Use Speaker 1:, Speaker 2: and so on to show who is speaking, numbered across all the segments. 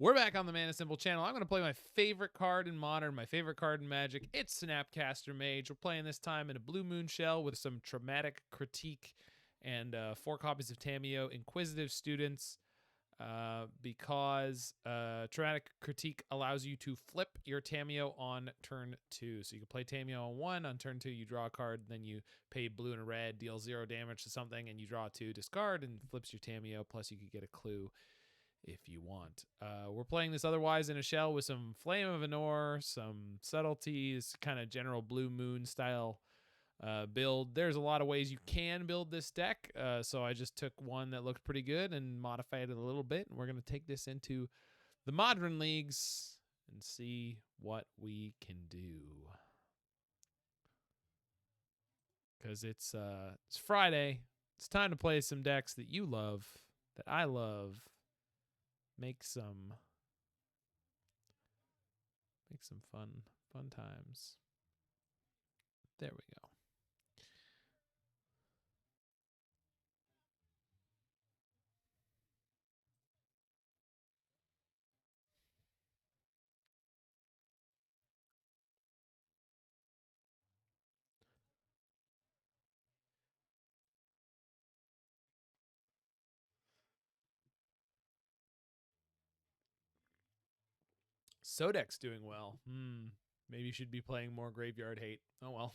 Speaker 1: We're back on the Mana Symbol channel. I'm going to play my favorite card in Modern, my favorite card in Magic. It's Snapcaster Mage. We're playing this time in a Blue Moon shell with some Traumatic Critique and 4 copies of Tamiyo. Inquisitive students, because Traumatic Critique allows you to flip your Tamiyo on turn 2. So you can play Tamiyo on 1, on turn 2 you draw a card, then you pay blue and a red, deal 0 damage to something, and you draw 2, discard, and flips your Tamiyo, plus you could get a clue if you want. We're playing this otherwise in a shell with some Flame of Anor, some Subtleties, kind of general Blue Moon style build. There's a lot of ways you can build this deck, so I just took one that looked pretty good and modified it a little bit, and we're going to take this into the Modern Leagues and see what we can do. Because it's Friday. It's time to play some decks that you love, that I love. Make some fun times. There we go. Sodek's doing well. Maybe you should be playing more Graveyard Hate. Oh well.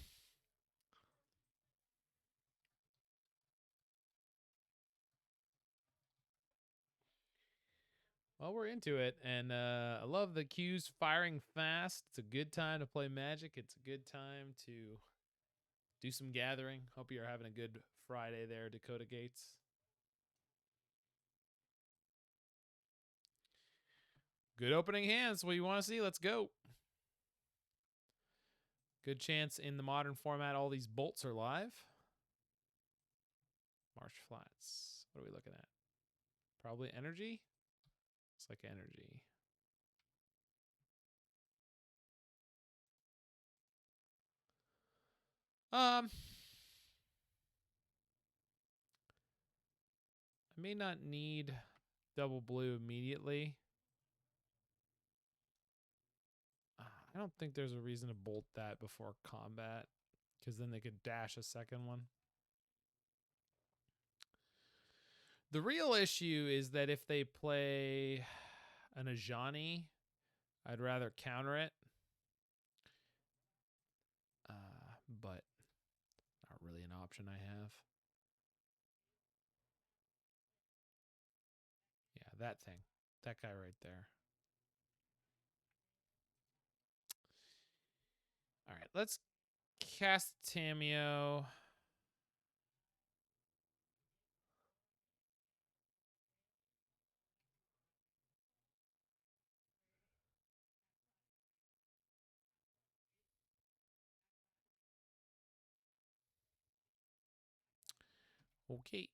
Speaker 1: Well, we're into it, and I love the queues firing fast. It's a good time to play Magic. It's a good time to do some gathering. Hope you're having a good Friday there, Dakota Gates. Good opening hands. What you want to see? Let's go. Good chance in the Modern format all these bolts are live. Marsh Flats. What are we looking at? Probably energy? Looks like energy. I may not need double blue immediately. I don't think there's a reason to bolt that before combat, because then they could dash a second one. The real issue is that if they play an Ajani, I'd rather counter it. But not really an option I have. Yeah, that thing. That guy right there. All right, let's cast Tamiyo. Okay.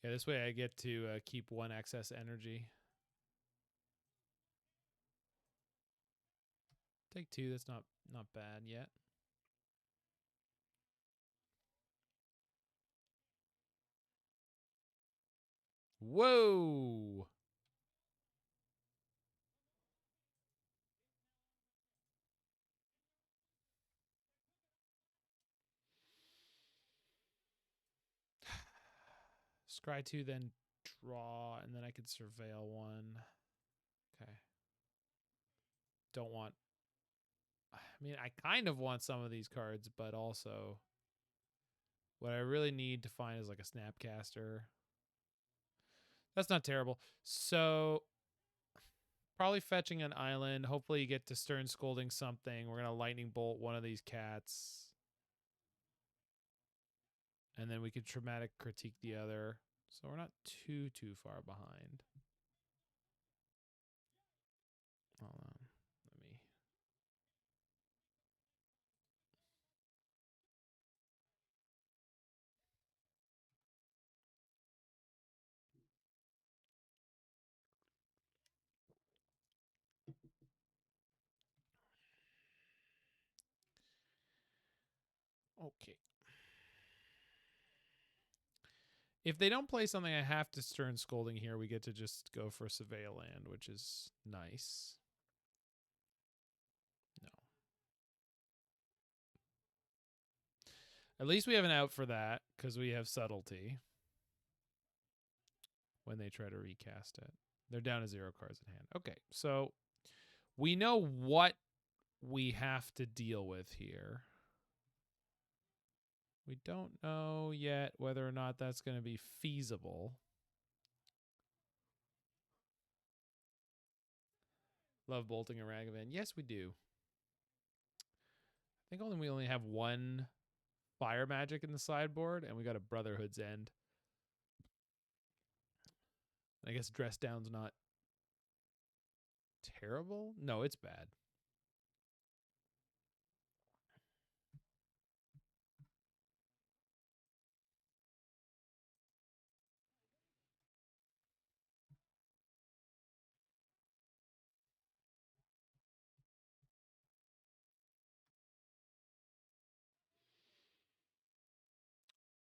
Speaker 1: Yeah, this way I get to keep 1 excess energy. Take 2. That's not bad yet. Whoa! Scry 2, then draw, and then I could surveil 1. Okay. Don't want... I mean, I kind of want some of these cards, but also... what I really need to find is like a Snapcaster. That's not terrible. So... probably fetching an island. Hopefully you get to Stern Scolding something. We're going to Lightning Bolt one of these cats. And then we could Traumatic Critique the other. So we're not too far behind. Hold on. Let me... Okay. If they don't play something I have to Stern Scolding here, we get to just go for Surveil Land, which is nice. No. At least we have an out for that, because we have Subtlety when they try to recast it. They're down to 0 cards in hand. Okay, so we know what we have to deal with here. We don't know yet whether or not that's going to be feasible. Love bolting a Ragavan. Yes, we do. I think we only have one fire magic in the sideboard, and we got a Brotherhood's End. I guess Dress Down's not terrible. No, it's bad.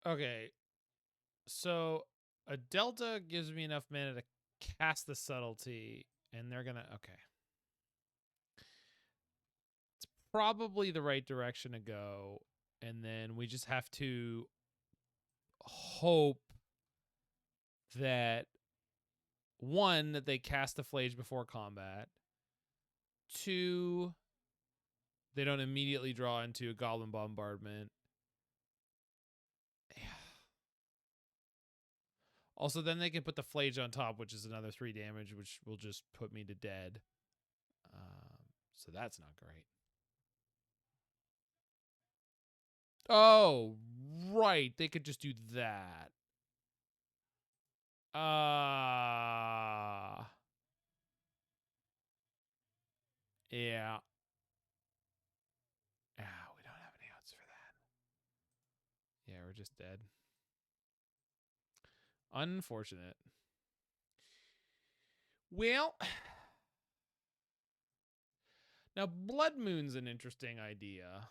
Speaker 1: Okay, so a Delta gives me enough mana to cast the Subtlety, and they're gonna okay. It's probably the right direction to go, and then we just have to hope that one, that they cast the Flage before combat. Two, they don't immediately draw into a Goblin Bombardment. Also, then they can put the Flage on top, which is another 3 damage, which will just put me to dead. So that's not great. Oh, right. They could just do that. Yeah. We don't have any outs for that. Yeah, we're just dead. Unfortunate. Well, now Blood Moon's an interesting idea.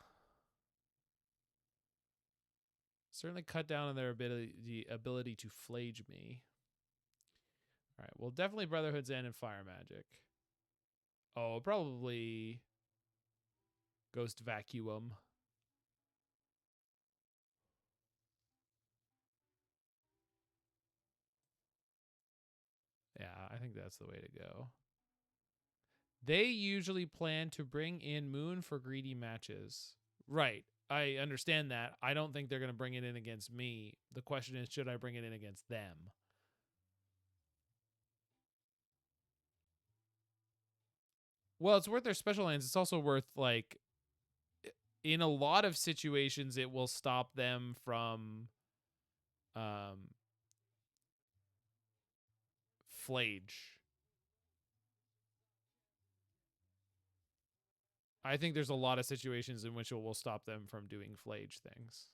Speaker 1: Certainly cut down on their ability to flage me. All right, well, definitely Brotherhood's End and Fire Magic. Oh, probably Ghost Vacuum. Yeah, I think that's the way to go. They usually plan to bring in Moon for greedy matches. Right. I understand that. I don't think they're going to bring it in against me. The question is, should I bring it in against them? Well, it's worth their special lands. It's also worth, like, in a lot of situations, it will stop them from Flage. I think there's a lot of situations in which it will stop them from doing Flage things.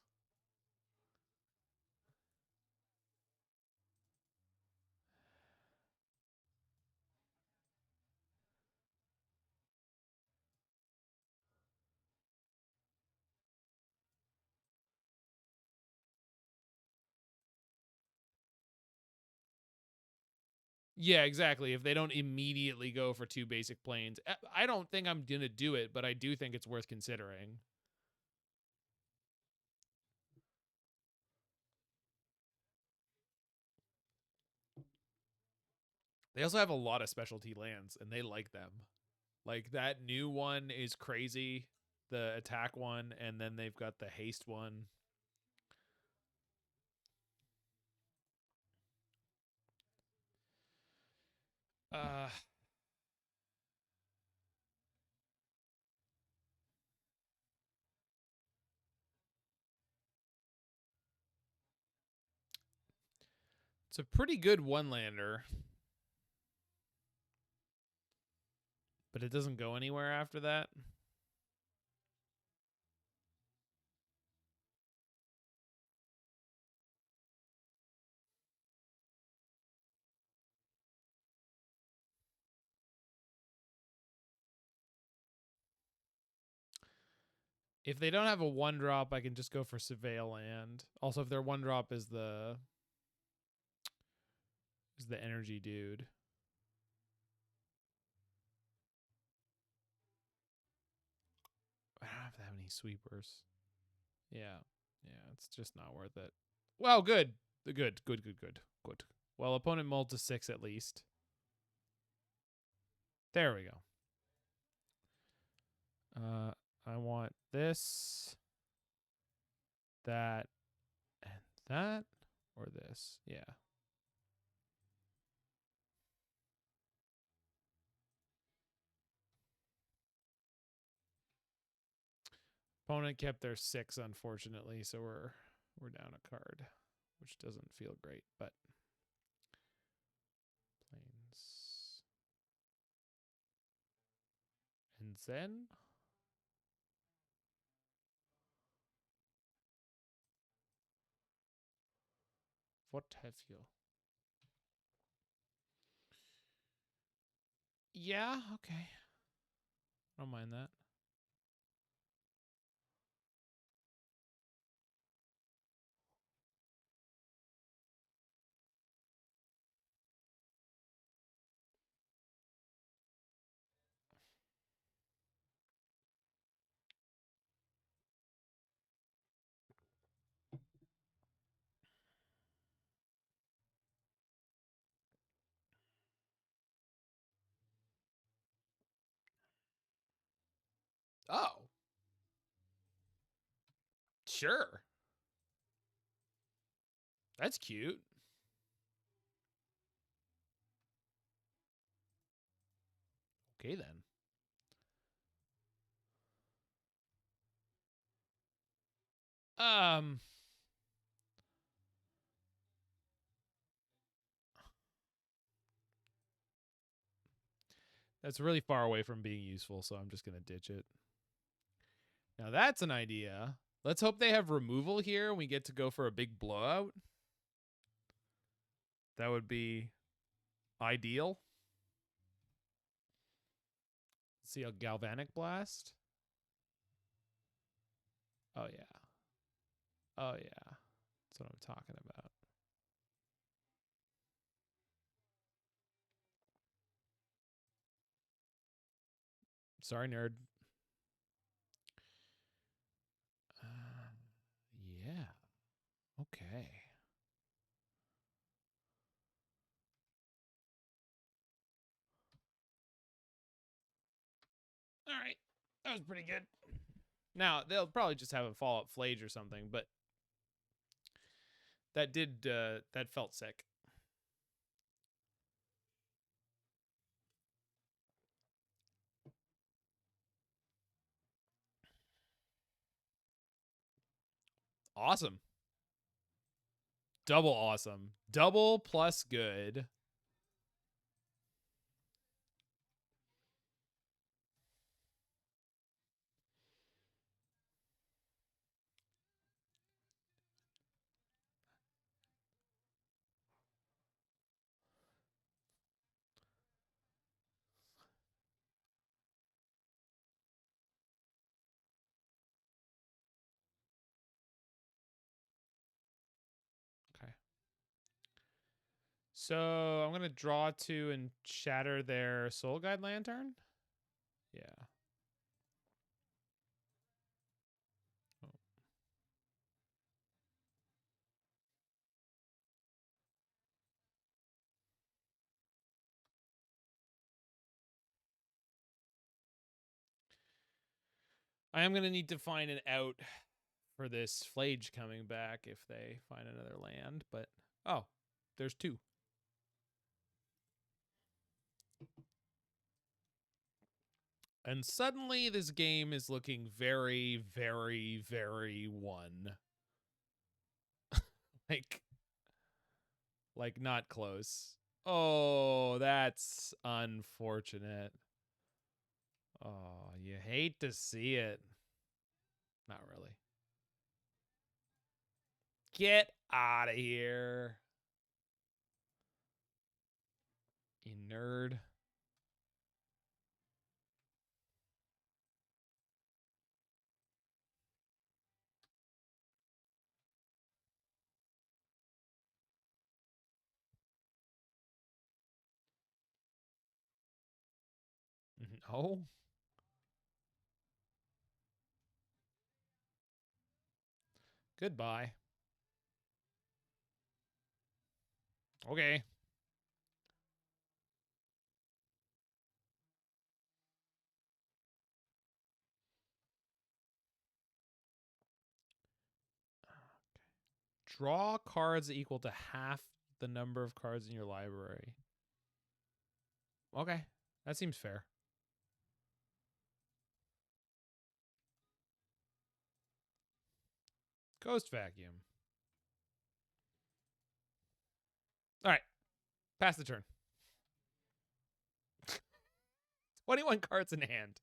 Speaker 1: Yeah, exactly. If they don't immediately go for 2 basic planes, I don't think I'm going to do it, but I do think it's worth considering. They also have a lot of specialty lands, and they like them. Like, that new one is crazy, the attack one, and then they've got the haste one. It's a pretty good one-lander, but it doesn't go anywhere after that. If they don't have a 1-drop, I can just go for Surveil Land. Also, if their 1-drop is the energy dude. I don't have that many sweepers. Yeah. Yeah, it's just not worth it. Well, good. Good. Well, opponent mulled to 6 at least. There we go. I want this, that, and that, or this. Yeah. Opponent kept their 6, unfortunately, so we're down a card, which doesn't feel great, but planes. And then what have you? Yeah, okay. I don't mind that. Oh, sure. That's cute. Okay, then. Um, that's really far away from being useful, so I'm just going to ditch it. Now that's an idea. Let's hope they have removal here and we get to go for a big blowout. That would be ideal. Let's see a Galvanic Blast. Oh, yeah. Oh, yeah. That's what I'm talking about. Sorry, nerd. Yeah. Okay. All right. That was pretty good. Now, they'll probably just have a Fallout Flage or something, but that that felt sick. Awesome. Double awesome. Double plus good. Okay. So I'm going to draw 2 and shatter their Soul Guide Lantern. Yeah. Oh. I am going to need to find an out for this Flage coming back if they find another land, but oh, there's 2. And suddenly this game is looking very, very, very 1. like not close. Oh, that's unfortunate. Oh, you hate to see it. Not really. Get out of here. You nerd. No. Goodbye. Okay. Draw cards equal to half the number of cards in your library. Okay. That seems fair. Ghost Vacuum. All right. Pass the turn. 21 cards in hand.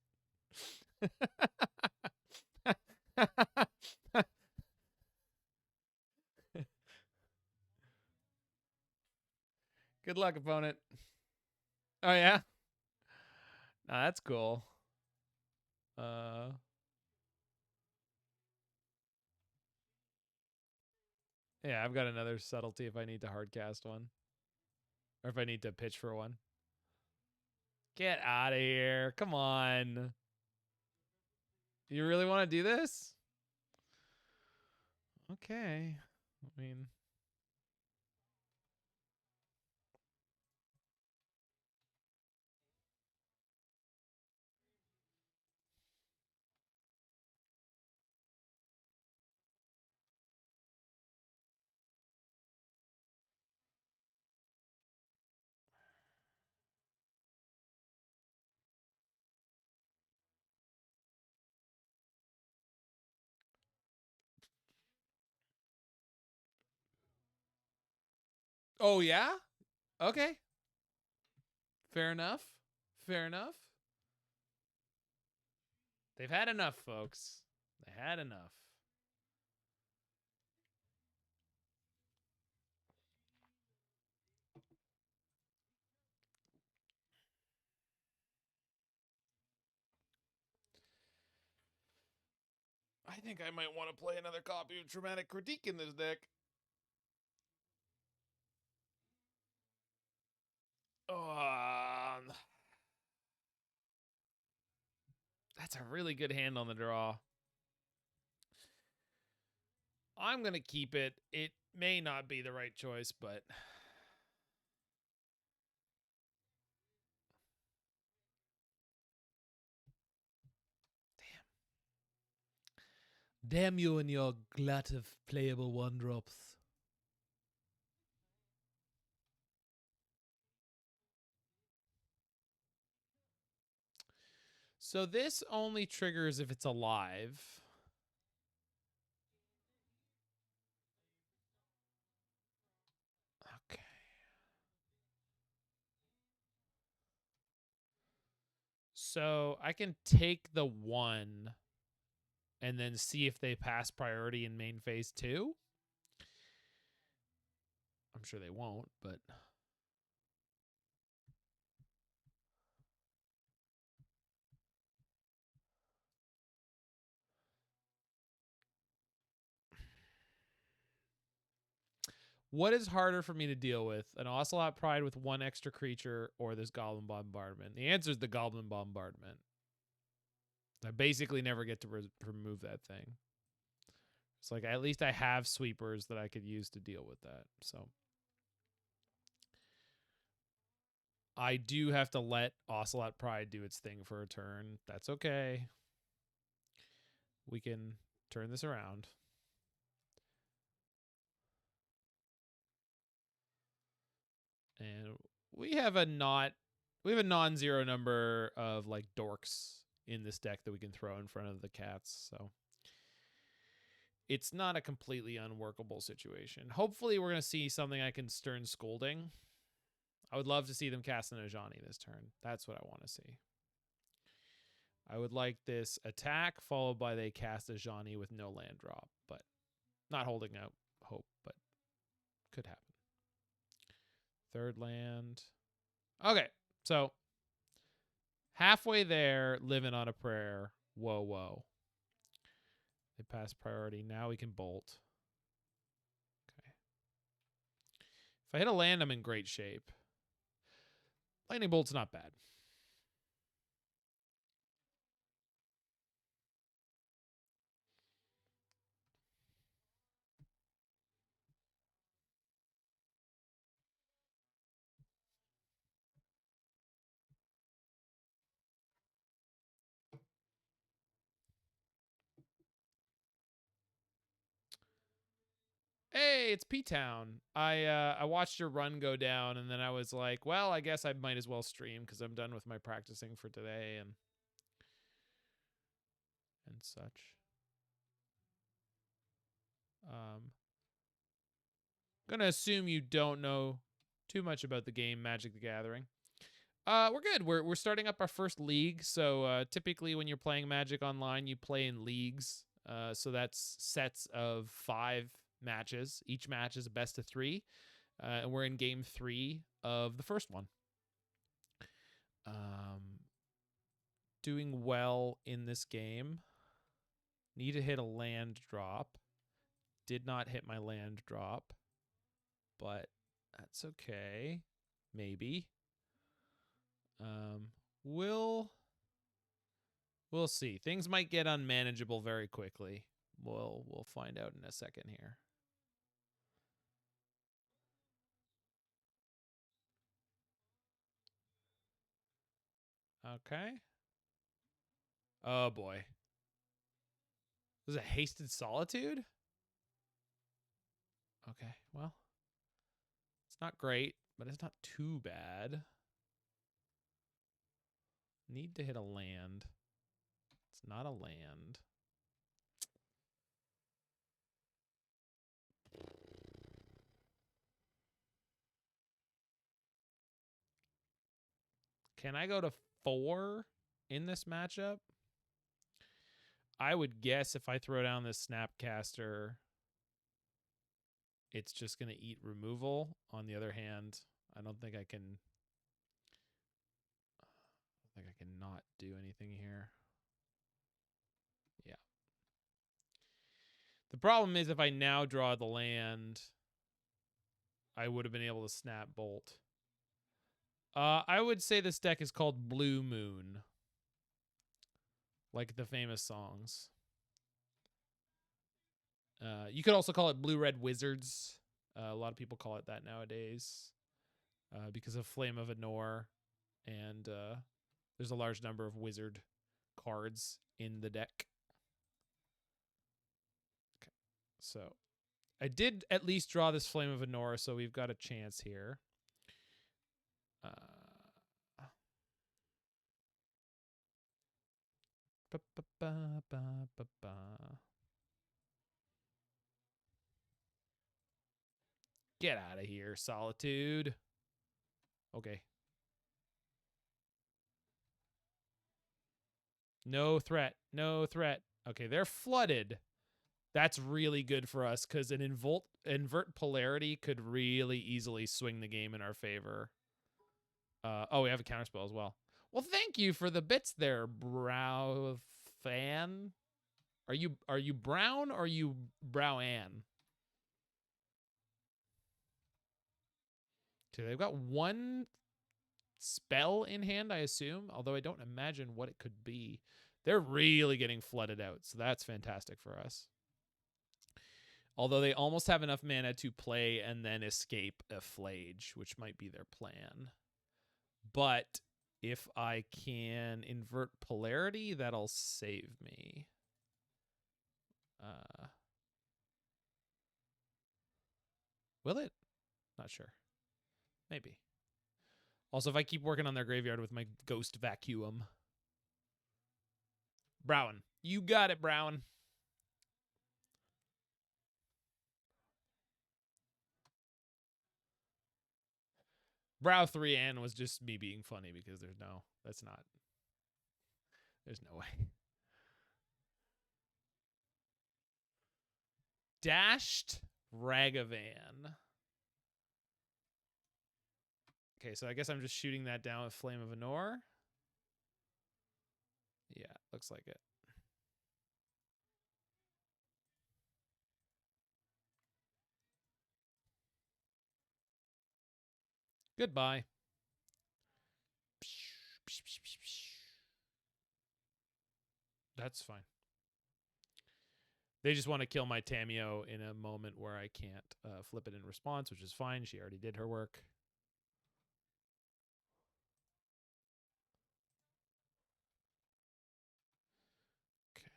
Speaker 1: Good luck, opponent. Oh, yeah? Nah, that's cool. Yeah, I've got another subtlety if I need to hardcast one. Or if I need to pitch for one. Get out of here. Come on. You really want to do this? Okay. I mean... Oh, yeah? Okay. Fair enough. Fair enough. They've had enough, folks. They had enough. I think I might want to play another copy of Traumatic Critique in this deck. That's a really good hand on the draw. I'm going to keep it. It may not be the right choice, but... Damn you and your glut of playable one-drops. So this only triggers if it's alive. Okay. So I can take the 1 and then see if they pass priority in main phase 2. I'm sure they won't, but... What is harder for me to deal with? An Ocelot Pride with 1 extra creature or this Goblin Bombardment? The answer is the Goblin Bombardment. I basically never get to remove that thing. It's like at least I have sweepers that I could use to deal with that. So I do have to let Ocelot Pride do its thing for a turn. That's okay. We can turn this around. And we have a non-zero number of like dorks in this deck that we can throw in front of the cats. So it's not a completely unworkable situation. Hopefully we're going to see something I can Stern Scolding. I would love to see them cast an Ajani this turn. That's what I want to see. I would like this attack followed by they cast Ajani with no land drop, but not holding out hope, but could happen. Third land. Okay, so halfway there, living on a prayer. Whoa, whoa. They pass priority. Now we can bolt. Okay. If I hit a land, I'm in great shape. Lightning bolt's not bad. Hey, it's P-Town. I watched your run go down, and then I was like, well, I guess I might as well stream because I'm done with my practicing for today and such. Gonna assume you don't know too much about the game Magic the Gathering. We're good. We're starting up our first league. So typically when you're playing Magic online, you play in leagues. So that's sets of 5 matches. Each match is a best of 3. And we're in game 3 of the first one. Doing well in this game. Need to hit a land drop. Did not hit my land drop. But that's okay. Maybe. We'll see. Things might get unmanageable very quickly. We'll find out in a second here. Okay. Oh boy. This is a hasted solitude? Okay, well. It's not great, but it's not too bad. Need to hit a land. It's not a land. Can I go to 4 in this matchup? I would guess if I throw down this Snapcaster, it's just going to eat removal. On the other hand, I don't think I can not do anything here. Yeah. The problem is if I now draw the land, I would have been able to snap bolt. I would say this deck is called Blue Moon. Like the famous songs. You could also call it Blue Red Wizards. A lot of people call it that nowadays. Because of Flame of Anor. And there's a large number of wizard cards in the deck. Okay. So I did at least draw this Flame of Anor, so we've got a chance here. Get out of here, Solitude. Okay. No threat. No threat. Okay, they're flooded. That's really good for us because an invert polarity could really easily swing the game in our favor. Oh, we have a counterspell as well. Well, thank you for the bits there, Brow Fan. Are you brown or are you Brow Ann? Okay, they've got 1 spell in hand, I assume, although I don't imagine what it could be. They're really getting flooded out, so that's fantastic for us. Although they almost have enough mana to play and then escape a Flage, which might be their plan. But if I can invert polarity, that'll save me. Will it? Not sure. Maybe. Also, if I keep working on their graveyard with my Ghost Vacuum. Brown. You got it, Brown. Brow 3 Ann was just me being funny because there's no way. Dashed Ragavan. Okay, so I guess I'm just shooting that down with Flame of Anor. Yeah, looks like it. Goodbye. That's fine. They just want to kill my Tamiyo in a moment where I can't flip it in response, which is fine. She already did her work. Okay.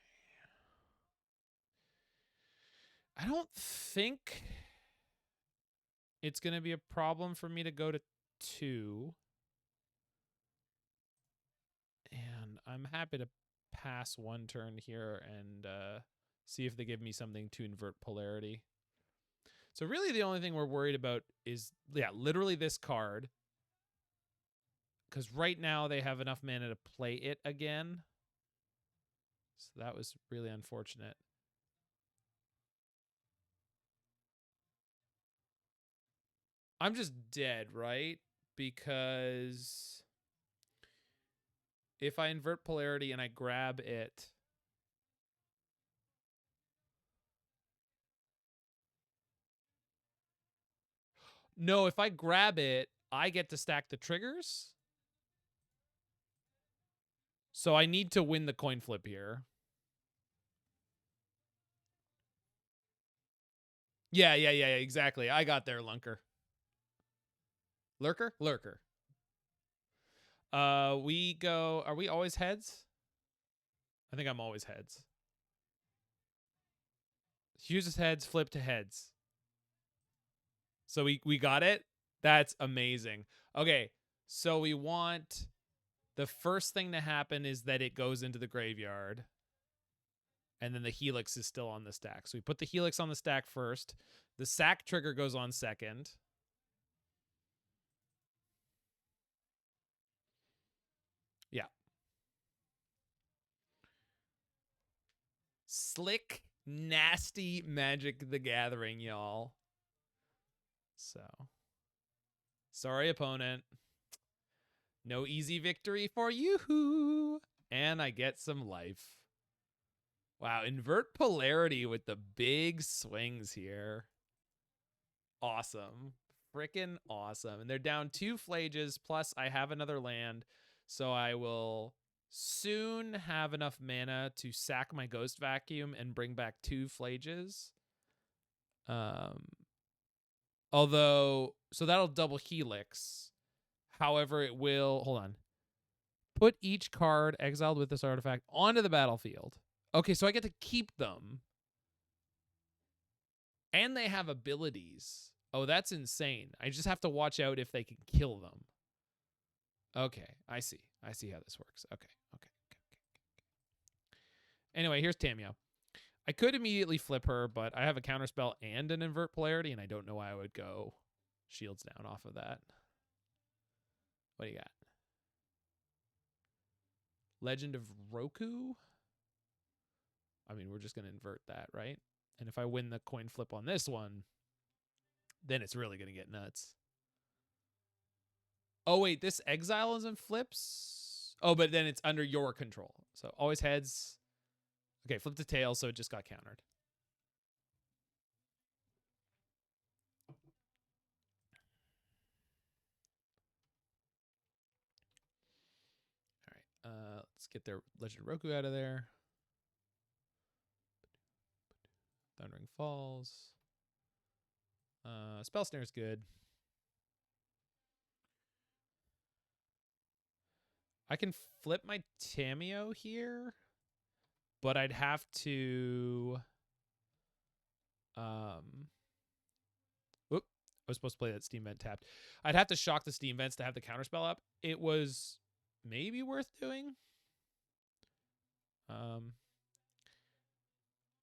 Speaker 1: I don't think it's going to be a problem for me to go to 2. And I'm happy to pass 1 turn here and see if they give me something to invert polarity. So really the only thing we're worried about is, yeah, literally this card. Because right now they have enough mana to play it again. So that was really unfortunate. I'm just dead, right? Because if I invert polarity and I grab it, no, if I grab it, I get to stack the triggers. So I need to win the coin flip here. Yeah, exactly. I got there, Lunker. Lurker? Lurker. We go, are we always heads? I think I'm always heads. Uses heads, flip to heads. So we got it? That's amazing. Okay, so we want the first thing to happen is that it goes into the graveyard. And then the Helix is still on the stack. So we put the Helix on the stack first. The sack trigger goes on second. Yeah. Slick, nasty Magic the Gathering, y'all. So, sorry, opponent. No easy victory for you. And I get some life. Wow, invert polarity with the big swings here. Awesome. Freaking awesome. And they're down 2 Flages, plus I have another land. So I will soon have enough mana to sack my Ghost Vacuum and bring back 2 Flages. Although, so that'll double Helix. However, it will, hold on. Put each card exiled with this artifact onto the battlefield. Okay, so I get to keep them. And they have abilities. Oh, that's insane. I just have to watch out if they can kill them. Okay, I see. I see how this works. Okay. Anyway, here's Tamiyo. I could immediately flip her, but I have a counterspell and an invert polarity, and I don't know why I would go shields down off of that. What do you got? Legend of Roku? I mean, we're just going to invert that, right? And if I win the coin flip on this one, then it's really going to get nuts. Oh, wait, this exile is in flips? Oh, but then it's under your control. So always heads. Okay, flip to tail, so it just got countered. All right, let's get their Legend of Roku out of there. Thundering Falls. Spell Snare is good. I can flip my Tamiyo here, but I'd have to... Whoop. I was supposed to play that Steam Vent tapped. I'd have to shock the Steam Vents to have the counterspell up. It was maybe worth doing.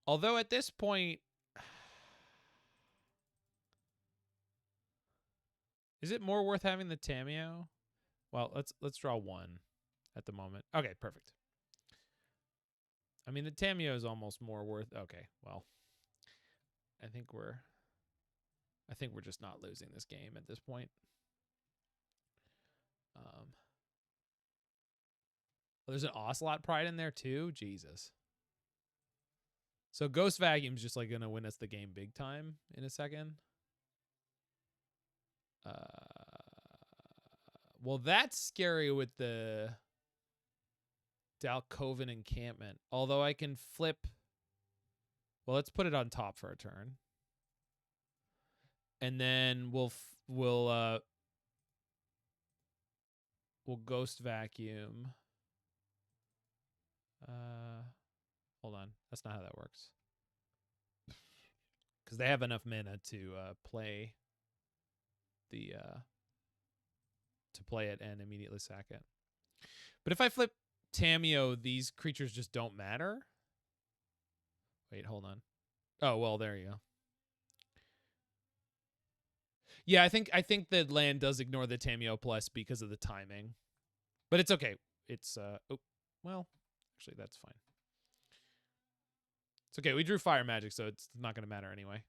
Speaker 1: Although at this point... Is it more worth having the Tamiyo? Well, let's draw 1 at the moment. Okay, perfect. I mean, the Tamiyo is almost more worth... Okay, well. I think we're just not losing this game at this point. Well, there's an Ocelot Pride in there too? Jesus. So Ghost Vacuum's just like going to win us the game big time in a second. Well, that's scary with the Dalcoven Encampment. Although I can flip... Well, let's put it on top for a turn. And then we'll Ghost Vacuum. Hold on. That's not how that works. Because they have enough mana to play. the to play it and immediately sack it. But if I flip Tamiyo, these creatures just don't matter. Wait, hold on. Oh, well, there you go. Yeah, I think the land does ignore the Tamiyo plus because of the timing. But it's okay. It's oh, well, actually that's fine. It's okay. We drew fire magic, so it's not going to matter anyway.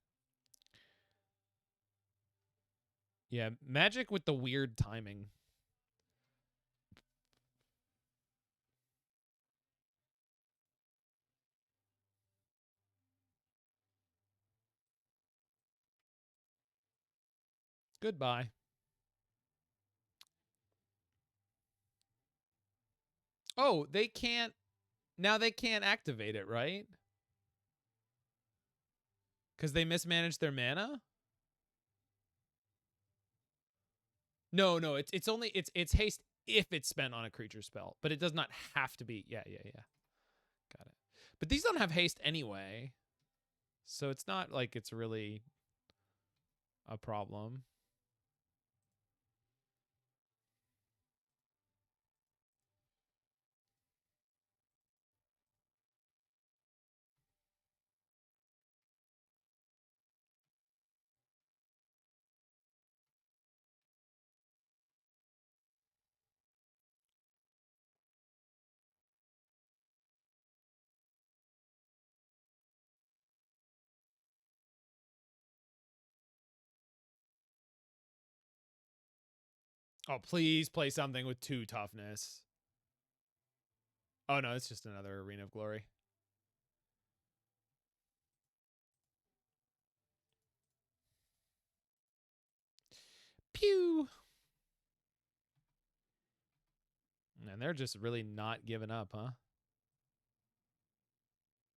Speaker 1: Yeah, magic with the weird timing. Goodbye. Oh, they can't. Now they can't activate it, right? Because they mismanaged their mana? No, it's only it's haste if it's spent on a creature spell, but it does not have to be. Yeah. Got it. But these don't have haste anyway. So it's not like it's really a problem. Oh, please play something with 2 toughness. Oh, no, it's just another Arena of Glory. Pew! And they're just really not giving up, huh?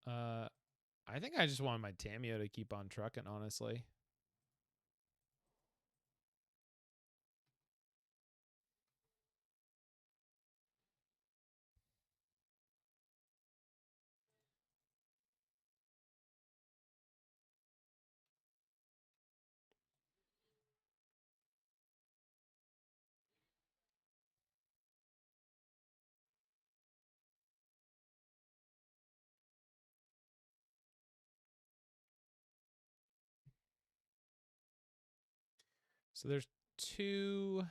Speaker 1: I think I just want my Tamiyo to keep on trucking, honestly. So there's 2.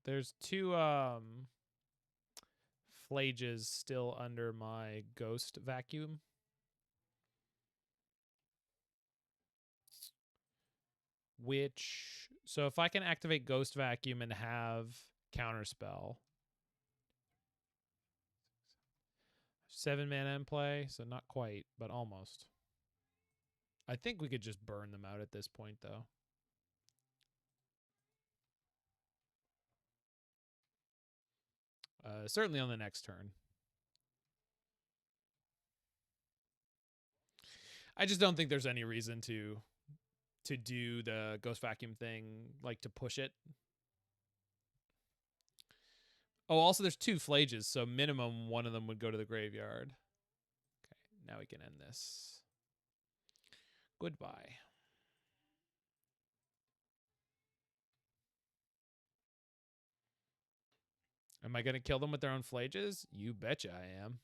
Speaker 1: There's 2 flages still under my ghost vacuum. Which, so if I can activate ghost vacuum and have counterspell, 7 mana in play, so not quite, but almost. I think we could just burn them out at this point, though. Certainly on the next turn. I just don't think there's any reason to do the ghost vacuum thing, like to push it. Oh, also there's 2 flages, so minimum one of them would go to the graveyard. Okay, now we can end this. Goodbye. Am I going to kill them with their own flages? You betcha I am.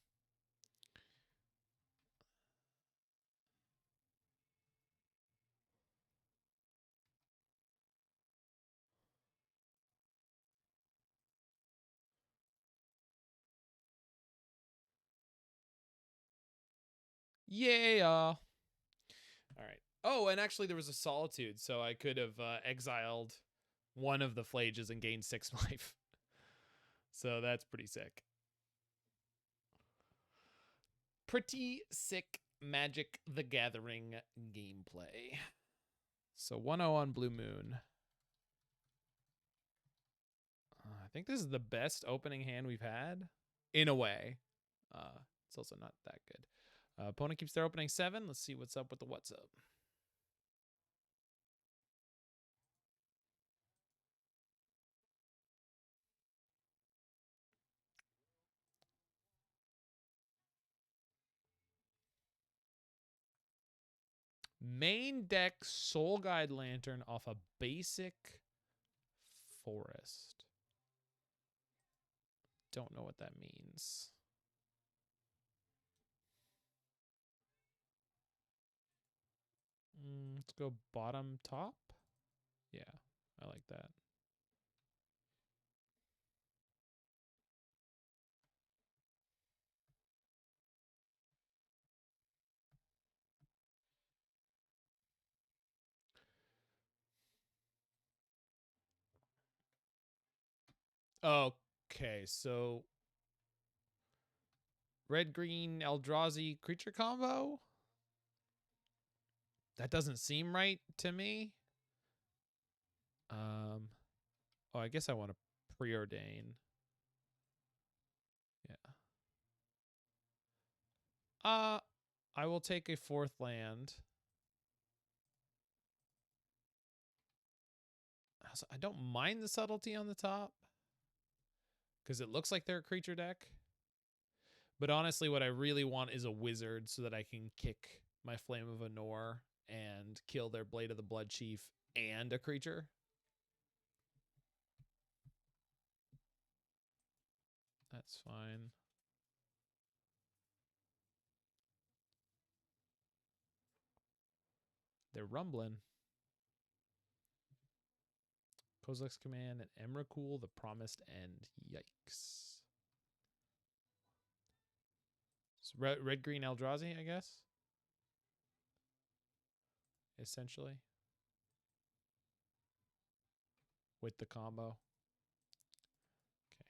Speaker 1: Yeah. All right. Oh, and actually there was a Solitude, so I could have exiled one of the flages and gained 6 life. So that's pretty sick. Pretty sick Magic the Gathering gameplay. So 1-0 on Blue Moon. I think this is the best opening hand we've had, in a way. It's also not that good. Opponent keeps their opening 7. Let's see what's up with the what's up. Main deck Soul Guide Lantern off a basic forest. Don't know what that means. Let's go bottom top. Yeah, I like that. Okay, so red-green Eldrazi creature combo? That doesn't seem right to me. Oh, I guess I want to preordain. Yeah. I will take a 4th land. I don't mind the subtlety on the top because it looks like they're a creature deck. But honestly, what I really want is a wizard so that I can kick my Flame of Anor and kill their Blade of the Blood Chief and a creature. That's fine. They're rumbling. Kozilek's Command and Emrakul, the Promised End. Yikes. So red-green Eldrazi, I guess? Essentially. With the combo. Okay.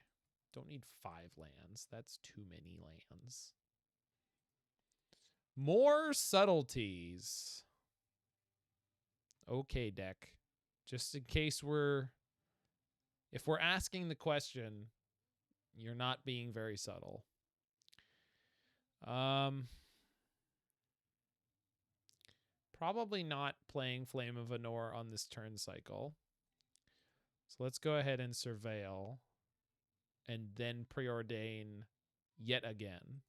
Speaker 1: Don't need 5 lands. That's too many lands. More subtleties. Okay, deck. Just in case if we're asking the question, you're not being very subtle. Probably not playing Flame of Anor on this turn cycle. So let's go ahead and Surveil and then Preordain yet again.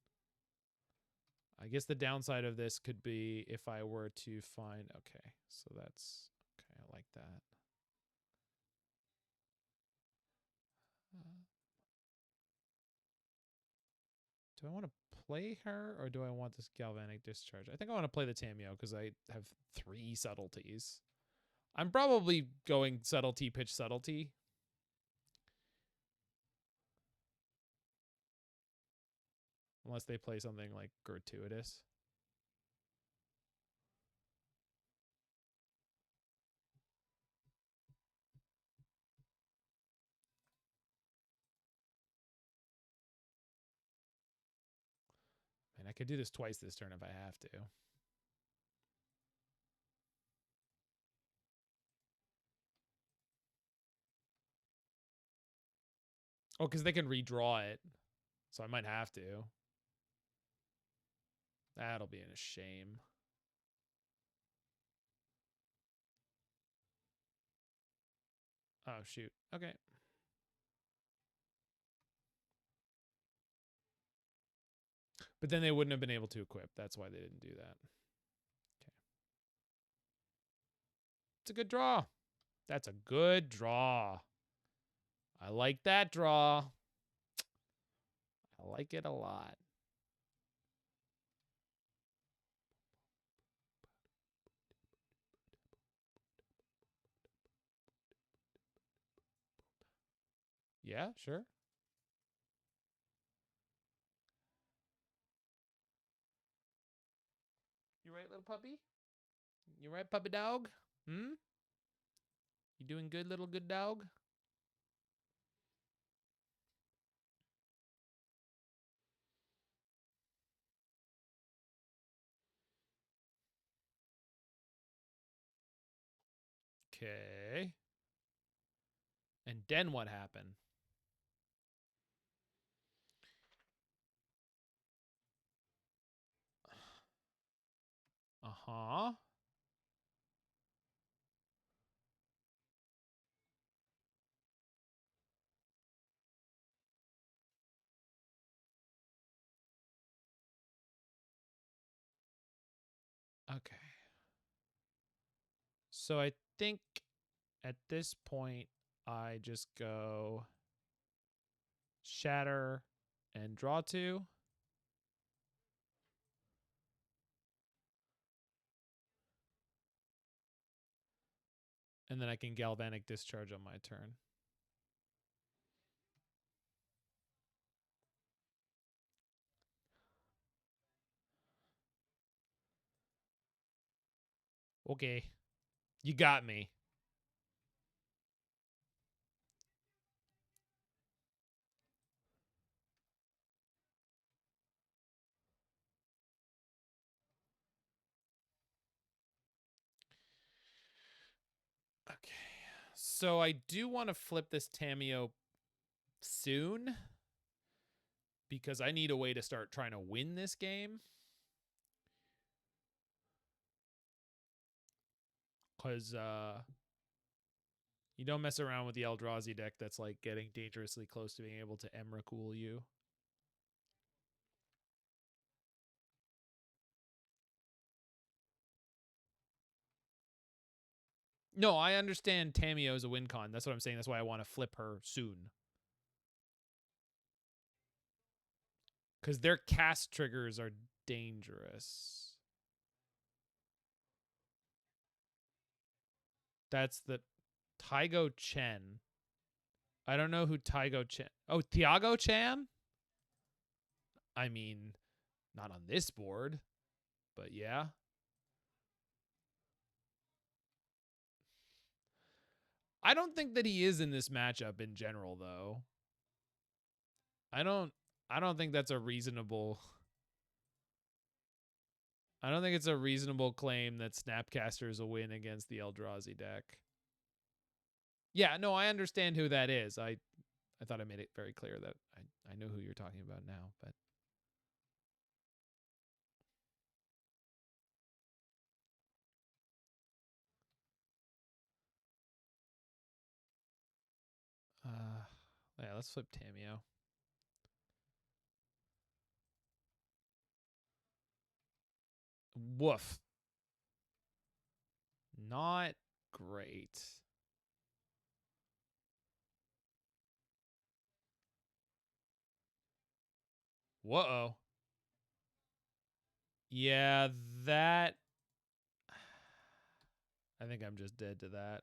Speaker 1: I guess the downside of this could be if I were to find... Okay, so that's... Okay, I like that. Do I want to play her or do I want this Galvanic Discharge? I think I want to play the Tamiyo because I have 3 subtleties. I'm probably going subtlety, pitch, subtlety. Unless they play something like gratuitous. And I could do this twice this turn if I have to. Oh, because they can redraw it. So I might have to. That'll be a shame. Oh, shoot. Okay. But then they wouldn't have been able to equip. That's why they didn't do that. Okay. It's a good draw. That's a good draw. I like that draw. I like it a lot. Yeah, sure. You right, little puppy? You right, puppy dog? Hmm? You doing good, little good dog? Okay. And then what happened? Uh-huh. Okay. So I think at this point, I just go Shatter and draw 2. And then I can Galvanic Discharge on my turn. Okay. You got me. Okay. So I do want to flip this Tamiyo soon because I need a way to start trying to win this game. Because you don't mess around with the Eldrazi deck that's like getting dangerously close to being able to Emrakul you. No, I understand Tamiyo is a win con. That's what I'm saying. That's why I want to flip her soon. Because their cast triggers are dangerous. That's the Taigo Chen. I don't know who Taigo Chen. Oh, Tiago Chan? I mean, not on this board, but yeah. I don't think that he is in this matchup in general, though. I don't think that's a reasonable. I don't think it's a reasonable claim that Snapcaster is a win against the Eldrazi deck. Yeah, no, I understand who that is. I thought I made it very clear that I know who you're talking about now, but yeah, let's flip Tamiyo. Woof. Not great. Whoa. Yeah, that. I think I'm just dead to that.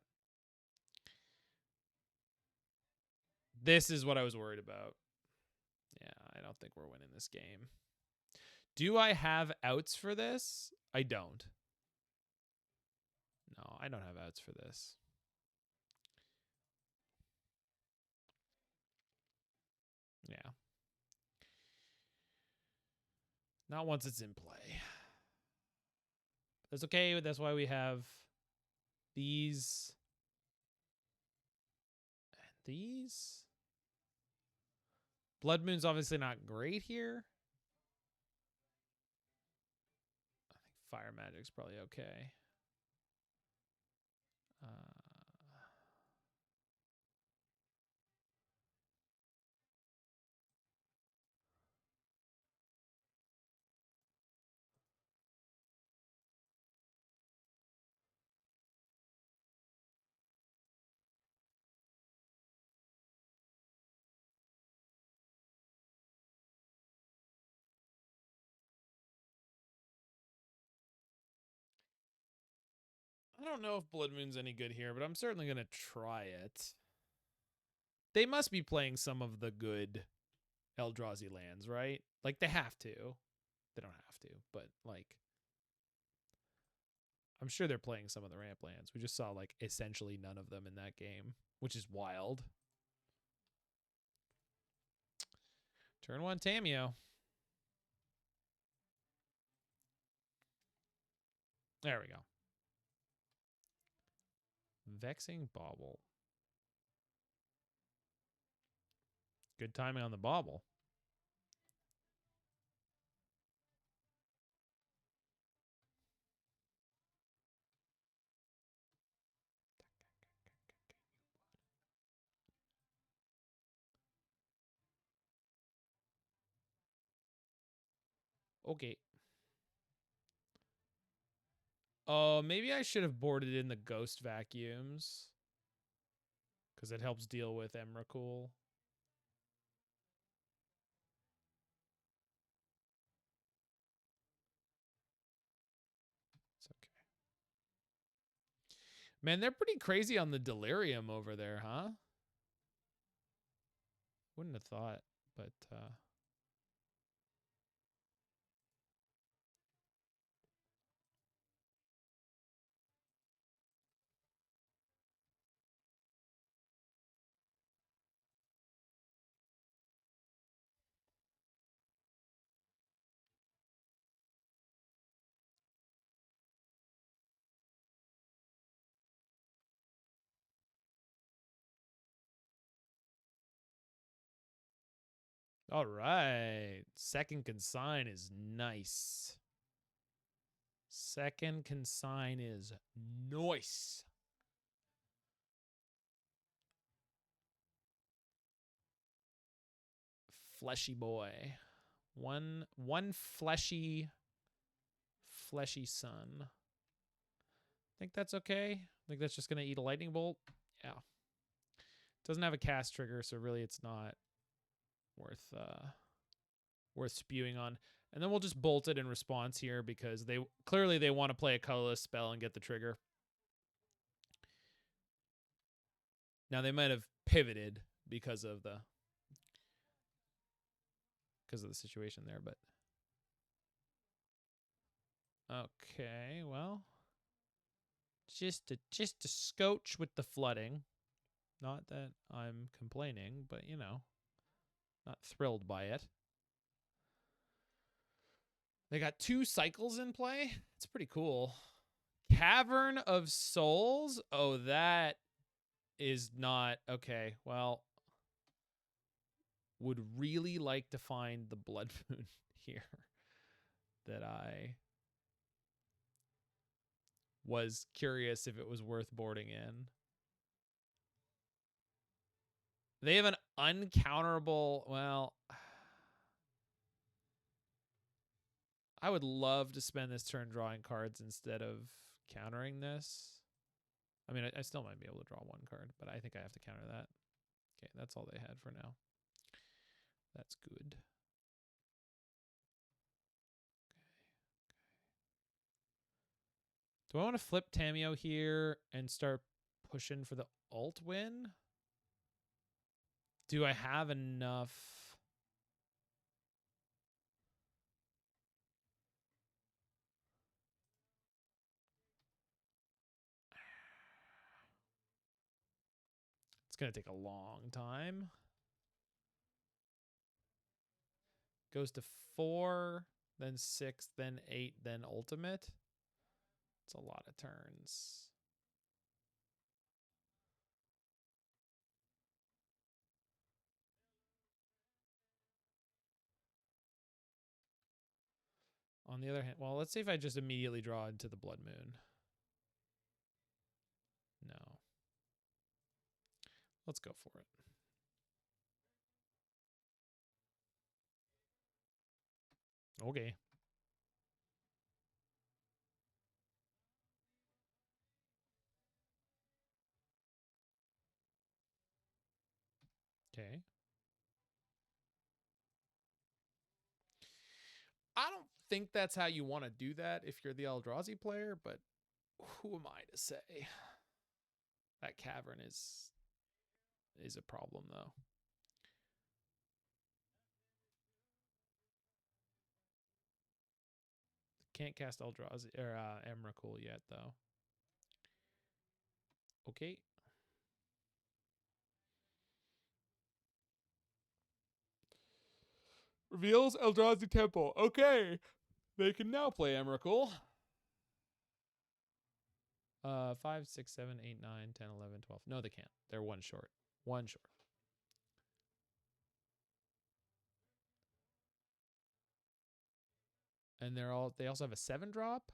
Speaker 1: This is what I was worried about. Yeah, I don't think we're winning this game. Do I have outs for this? I don't. No, I don't have outs for this. Yeah. Not once it's in play. That's okay. That's why we have these. And these. Blood Moon's obviously not great here. I think Fire Magic's probably okay. I don't know if Blood Moon's any good here, but I'm certainly going to try it. They must be playing some of the good Eldrazi lands, right? Like, they have to. They don't have to, but, like, I'm sure they're playing some of the ramp lands. We just saw, like, essentially none of them in that game, which is wild. Turn 1 Tamiyo. There we go. Vexing Bauble. Good timing on the Bauble. Okay. Oh, maybe I should have boarded in the Ghost Vacuums. Because it helps deal with Emrakul. It's okay. Man, they're pretty crazy on the Delirium over there, huh? Wouldn't have thought, but all right. Second Consign is nice. Second Consign is nice. Fleshy boy. One fleshy sun. Think that's okay? Think that's just gonna eat a lightning bolt? Yeah. Doesn't have a cast trigger, so really it's not worth spewing on. And then we'll just bolt it in response here because they clearly want to play a colorless spell and get the trigger. Now they might have pivoted because of the situation there, but okay, well, just a scotch with the flooding. Not that I'm complaining, but you know, not thrilled by it. They got 2 cycles in play. It's pretty cool. Cavern of Souls. Oh, that is not okay. Well, would really like to find the Blood Moon here that I was curious if it was worth boarding in. They have an uncounterable, well, I would love to spend this turn drawing cards instead of countering this. I mean, I still might be able to draw 1 card, but I think I have to counter that. Okay, that's all they had for now. That's good. Do I want to flip Tamiyo here and start pushing for the alt win? Do I have enough? It's going to take a long time. Goes to 4, then 6, then 8, then ultimate. It's a lot of turns. On the other hand, well, let's see if I just immediately draw into the Blood Moon. No. Let's go for it. Okay. Okay. I don't think that's how you want to do that if you're the Eldrazi player, but who am I to say? That cavern is a problem, though. Can't cast Eldrazi or Emrakul yet, though. Okay. Reveals Eldrazi Temple. Okay. They can now play Emrakul. 5, 6, 7, 8, 9, 10, 11, 12. No, they can't. They're 1 short. 1 short. And they also have a 7 drop.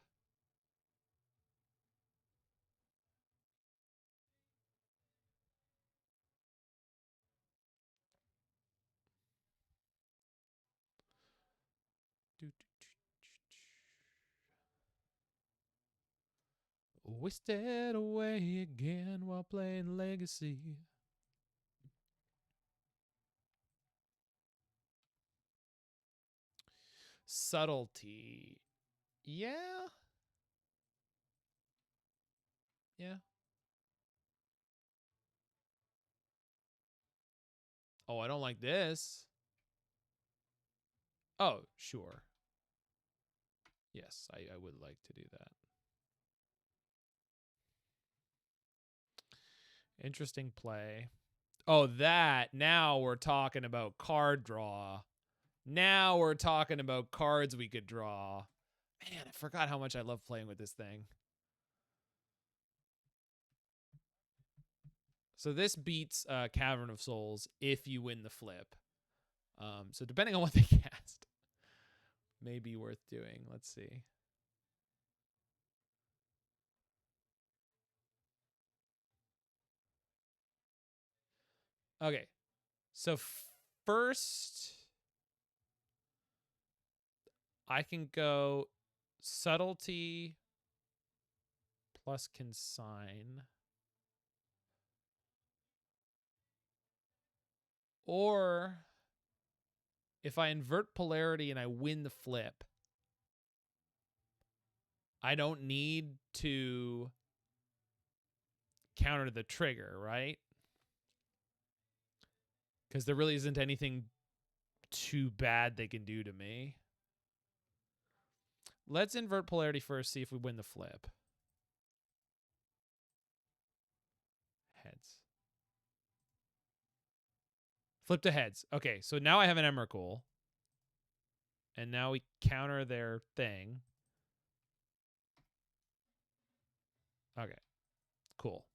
Speaker 1: Wasted away again while playing Legacy. Subtlety. Yeah. Yeah. Oh, I don't like this. Oh, sure. Yes, I would like to do that. Interesting play. Oh, that. Now we're talking about card draw. Now we're talking about cards we could draw. Man, I forgot how much I love playing with this thing. So this beats Cavern of Souls if you win the flip. So depending on what they cast, may be worth doing. Let's see. Okay. So first, I can go Subtlety plus Consign. Or if I invert polarity and I win the flip, I don't need to counter the trigger, right? Because there really isn't anything too bad they can do to me. Let's invert polarity first, see if we win the flip. Heads. Flip to heads. Okay, so now I have an Emrakul. And now we counter their thing. Okay, cool.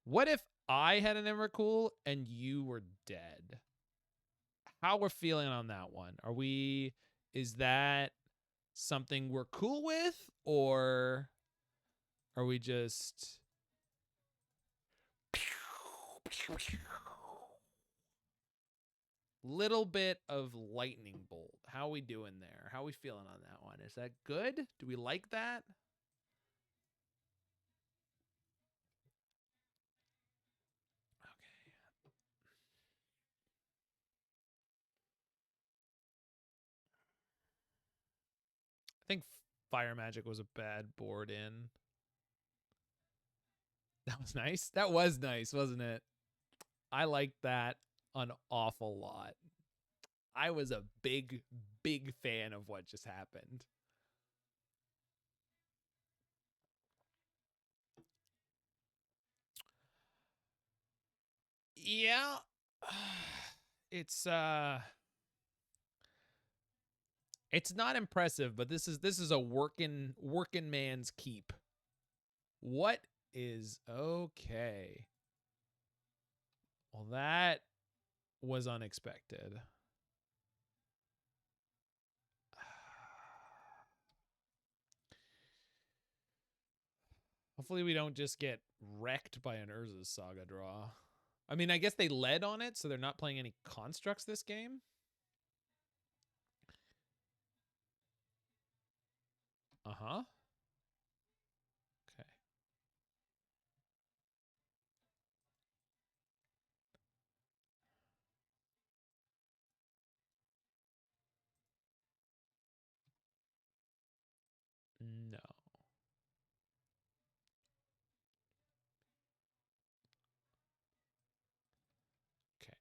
Speaker 1: What if I had an Emrakul and you were dead? How we're feeling on that one? Are we... Is that something we're cool with? Or are we just... Little bit of lightning bolt. How are we doing there? How are we feeling on that one? Is that good? Do we like that? Okay. I think Fire Magic was a bad board in. That was nice. That was nice, wasn't it? I liked that an awful lot. I was a big, big fan of what just happened. Yeah. It's not impressive, but this is a working man's keep. What is okay? Well, that was unexpected. Hopefully we don't just get wrecked by an Urza's Saga draw. I mean, I guess they led on it, so they're not playing any constructs this game. Uh-huh. Okay. No. Okay.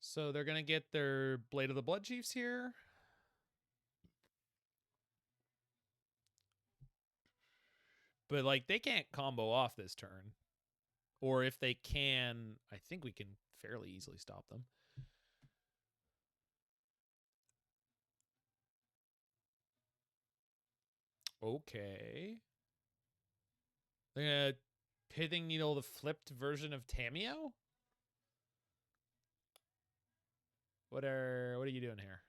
Speaker 1: So they're going to get their Blade of the Blood Chiefs here. But, like, they can't combo off this turn. Or if they can, I think we can fairly easily stop them. Okay. They're going to Pithing Needle the flipped version of Tamiyo? What are you doing here?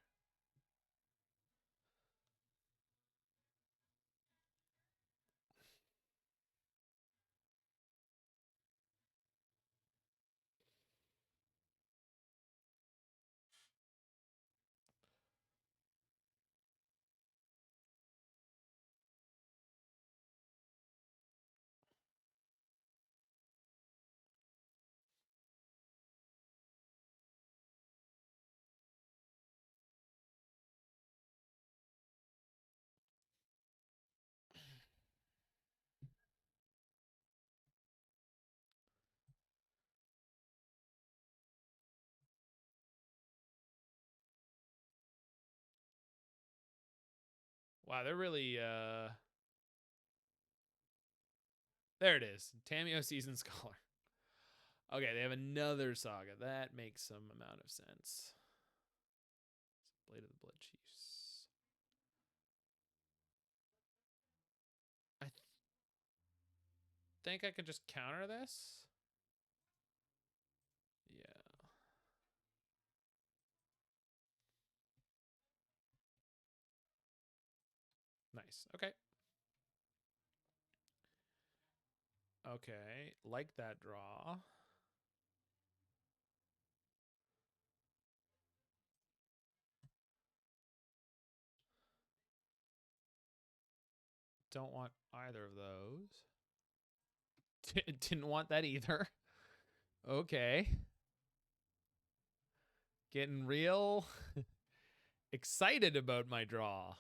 Speaker 1: Wow, they're really there it is. Tamiyo Season Scholar. Okay, they have another saga. That makes some amount of sense. Blade of the Blood Chiefs. I think I could just counter this. Yeah. Nice. Okay. Okay. Like that draw. Don't want either of those. Didn't want that either. Okay. Getting real excited about my draw.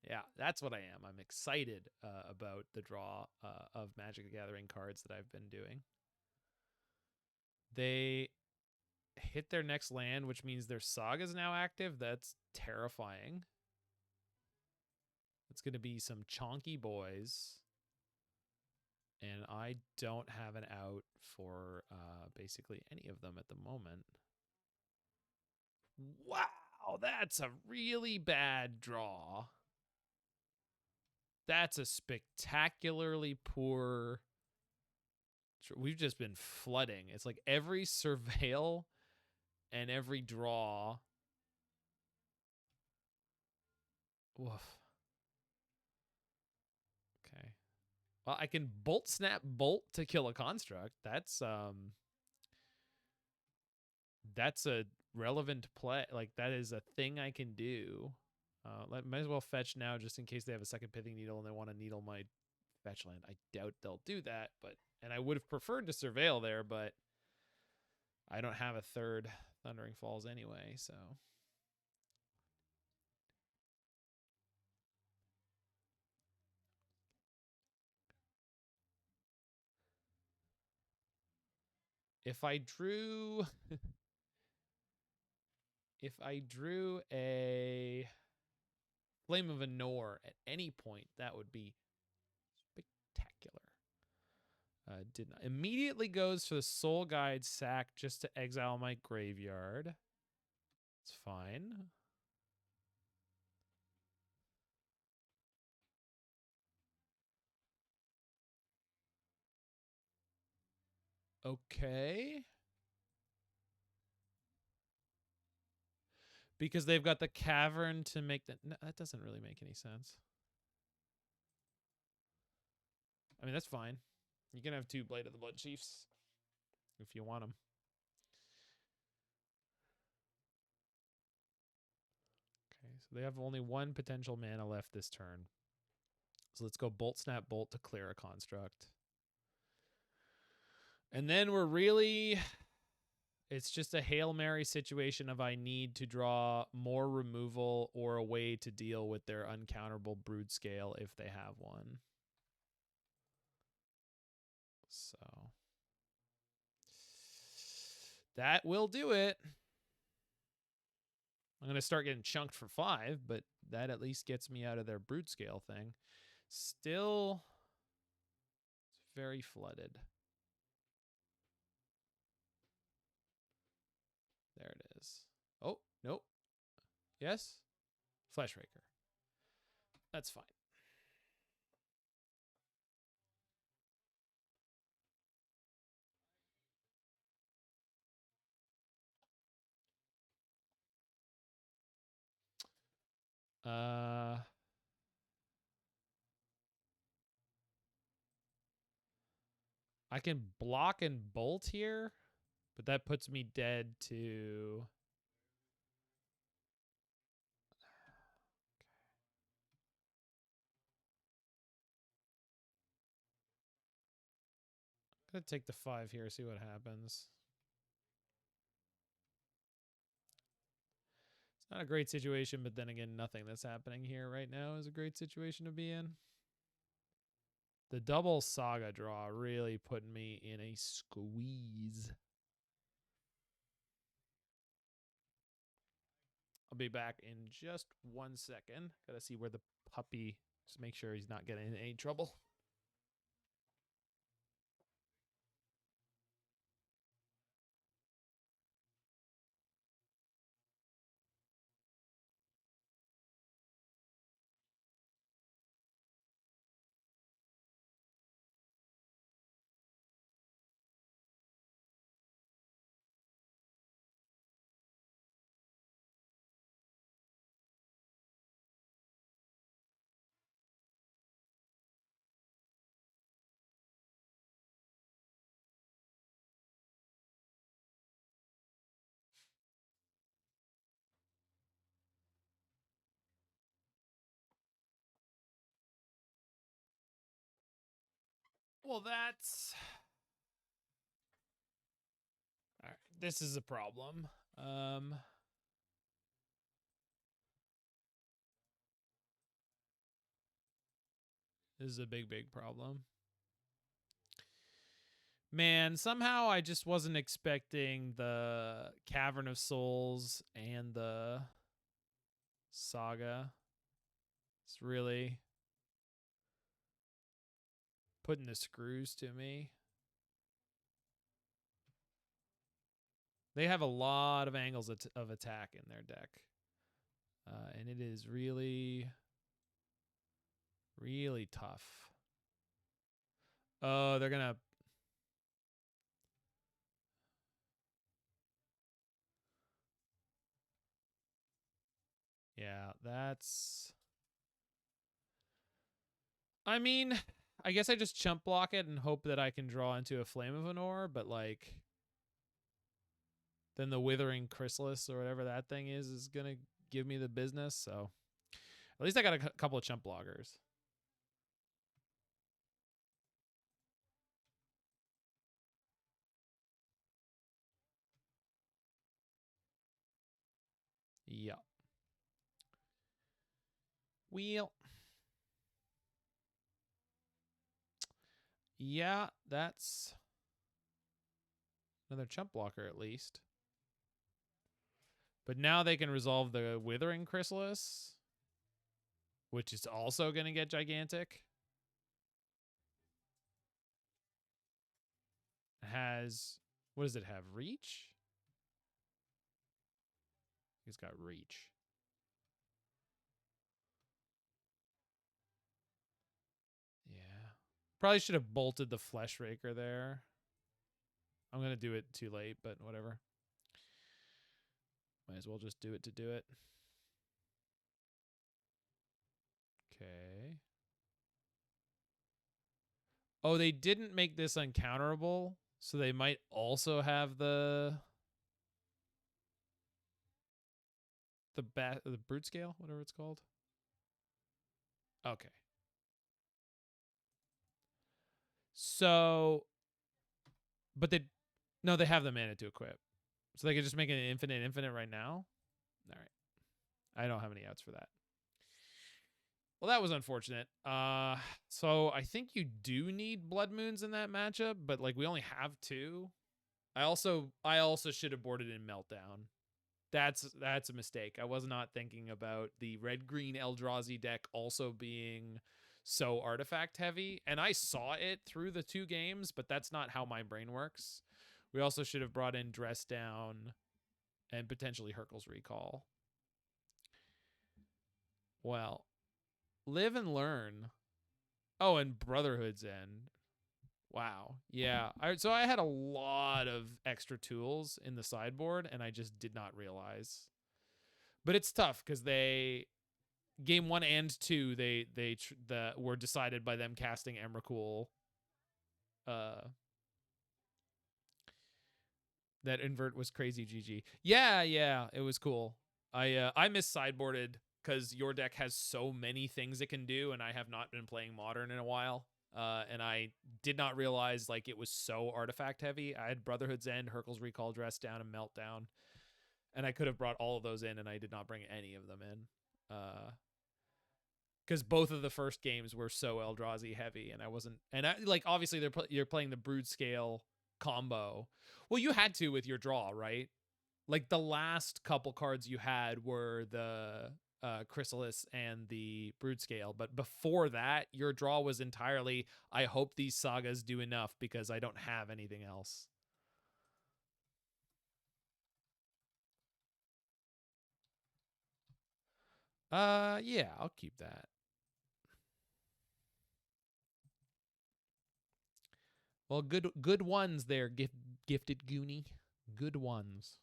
Speaker 1: Yeah, that's what I am. I'm excited about the draw of Magic the Gathering cards that I've been doing. They hit their next land, which means their saga is now active. That's terrifying. It's going to be some chonky boys. And I don't have an out for basically any of them at the moment. Wow, that's a really bad draw. That's a spectacularly poor... We've just been flooding. It's like every surveil and every draw. Woof. Okay. Well, I can bolt snap bolt to kill a construct. That's a relevant play. Like that is a thing I can do. Might as well fetch now just in case they have a second Pithing Needle and they want to needle my fetch land. I doubt they'll do that, and I would have preferred to surveil there, but I don't have a third Thundering Falls anyway, so. If I drew a Flame of Anor at any point, that would be spectacular. Did not. Immediately goes for the Soul Guide sack just to exile my graveyard. It's fine. Okay. Because they've got the cavern to make that. No, that doesn't really make any sense. I mean, that's fine. You can have 2 Blade of the Blood Chiefs if you want them. Okay, so they have only 1 potential mana left this turn. So let's go Bolt Snap Bolt to clear a construct. And then we're really... It's just a Hail Mary situation of I need to draw more removal or a way to deal with their uncounterable Brood Scale if they have one. So that will do it. I'm going to start getting chunked for 5, but that at least gets me out of their Brood Scale thing. Still, it's very flooded. There it is. Oh, nope. Yes? Fleshraker. That's fine. I can block and bolt here, but that puts me dead to... I'm going to take the 5 here, see what happens. It's not a great situation, but then again, nothing that's happening here right now is a great situation to be in. The double saga draw really put me in a squeeze. I'll be back in just 1 second. Gotta see where the puppy, just make sure he's not getting in any trouble. Well, that's... All right, this is a problem. This is a big, big problem. Man, somehow I just wasn't expecting the Cavern of Souls and the Saga. It's really putting the screws to me. They have a lot of angles of attack in their deck. And it is really, really tough. Oh, they're going to... Yeah, that's... I mean, I guess I just chump block it and hope that I can draw into a Flame of Anor, but like... Then the Withering Chrysalis or whatever that thing is going to give me the business, so... At least I got a couple of chump blockers. Yeah. Wheel. Yeah, that's another chump blocker at least. But now they can resolve the Withering Chrysalis, which is also going to get gigantic. It has, what does it have? Reach? It's got reach. Yeah. Probably should have bolted the Flesh Raker there. I'm going to do it too late, but whatever. Might as well just do it to do it. Okay. Oh, they didn't make this uncounterable, so they might also have the brute scale, whatever it's called. Okay. So, but they have the mana to equip, so they could just make it an infinite right now. All right, I don't have any outs for that. Well, that was unfortunate. So I think you do need Blood Moons in that matchup, but like we only have 2. I also should have boarded in Meltdown. That's a mistake. I was not thinking about the red-green Eldrazi deck also being so artifact heavy, and I saw it through the 2 games, but that's not how my brain works. We also should have brought in Dress Down and potentially Hurkyl's Recall. Well, live and learn. Oh, and Brotherhood's End. Wow. Yeah. So I had a lot of extra tools in the sideboard, and I just did not realize. But it's tough because they game 1 and 2 they were decided by them casting Emrakul. That invert was crazy, GG. Yeah, it was cool. I miss sideboarded because your deck has so many things it can do, and I have not been playing Modern in a while. And I did not realize like it was so artifact heavy. I had Brotherhood's End, Hurkyl's Recall, Dress Down, and Meltdown, and I could have brought all of those in, and I did not bring any of them in. Because both of the first games were so Eldrazi heavy, and I wasn't. And I like obviously you're playing the Brood Scale combo. Well, you had to with your draw, right? Like the last couple cards you had were the Chrysalis and the Brood Scale, but before that, your draw was entirely, I hope these sagas do enough because I don't have anything else. Yeah, I'll keep that. Well, good ones there, gifted Goonie. Good ones.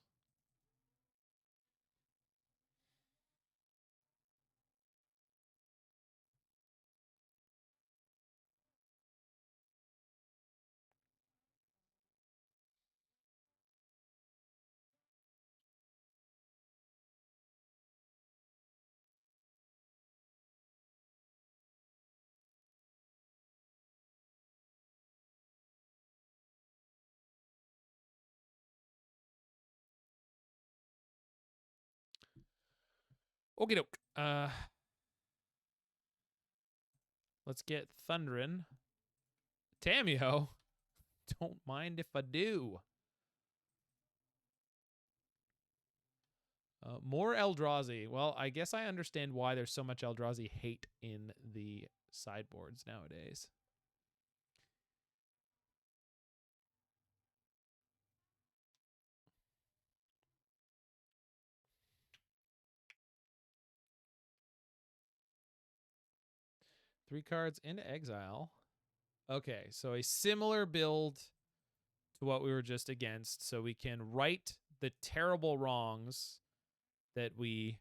Speaker 1: Okie doke. Let's get Thunderin. Tamiyo. Don't mind if I do. More Eldrazi. Well, I guess I understand why there's so much Eldrazi hate in the sideboards nowadays. Three cards into exile. Okay, so a similar build to what we were just against. So we can right the terrible wrongs that we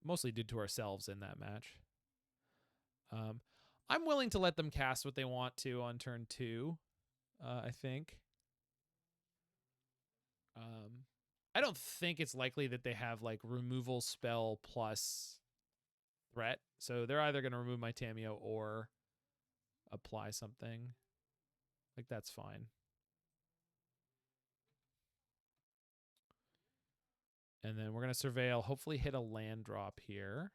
Speaker 1: mostly did to ourselves in that match. I'm willing to let them cast what they want to on turn 2, I think. I don't think it's likely that they have like removal spell plus threat. So they're either going to remove my Tamiyo or apply something. Like, that's fine. And then we're going to surveil, hopefully hit a land drop here.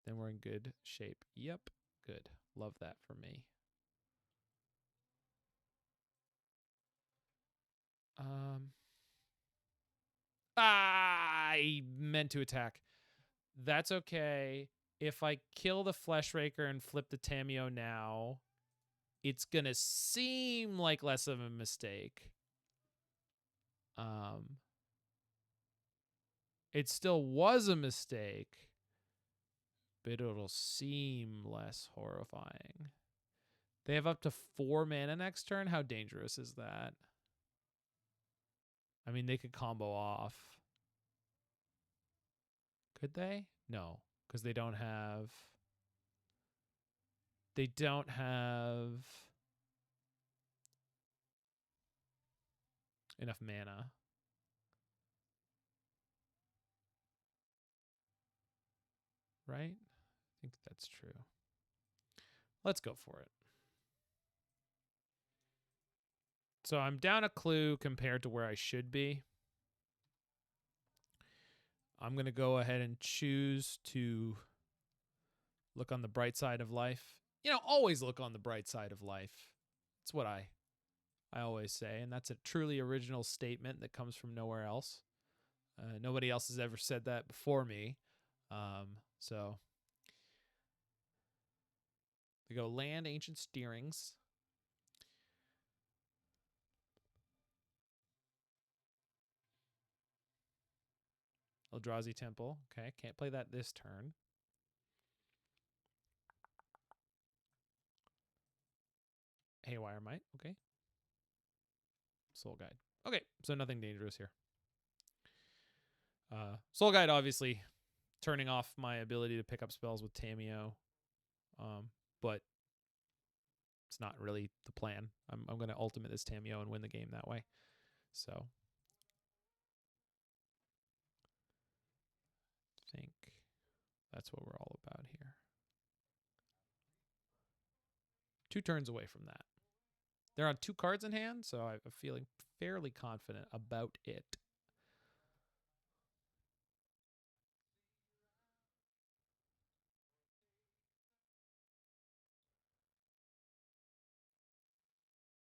Speaker 1: Then we're in good shape. Yep, good. Love that for me. I meant to attack. That's okay. If I kill the Fleshraker and flip the Tamiyo now, it's going to seem like less of a mistake. It still was a mistake, but it'll seem less horrifying. They have up to 4 mana next turn. How dangerous is that? I mean, they could combo off. Could they? No, because they don't have... They don't have enough mana. Right? I think that's true. Let's go for it. So I'm down a clue compared to where I should be. I'm going to go ahead and choose to look on the bright side of life. You know, always look on the bright side of life. That's what I always say, and that's a truly original statement that comes from nowhere else. Nobody else has ever said that before me. So they go land Ancient Steerings. Eldrazi Temple. Okay, can't play that this turn. Haywire Might. Okay. Soul Guide. Okay, so nothing dangerous here. Soul Guide, obviously, turning off my ability to pick up spells with Tamiyo. But it's not really the plan. I'm going to ultimate this Tamiyo and win the game that way. So I think that's what we're all about here. 2 turns away from that. They're on 2 cards in hand, so I'm feeling fairly confident about it.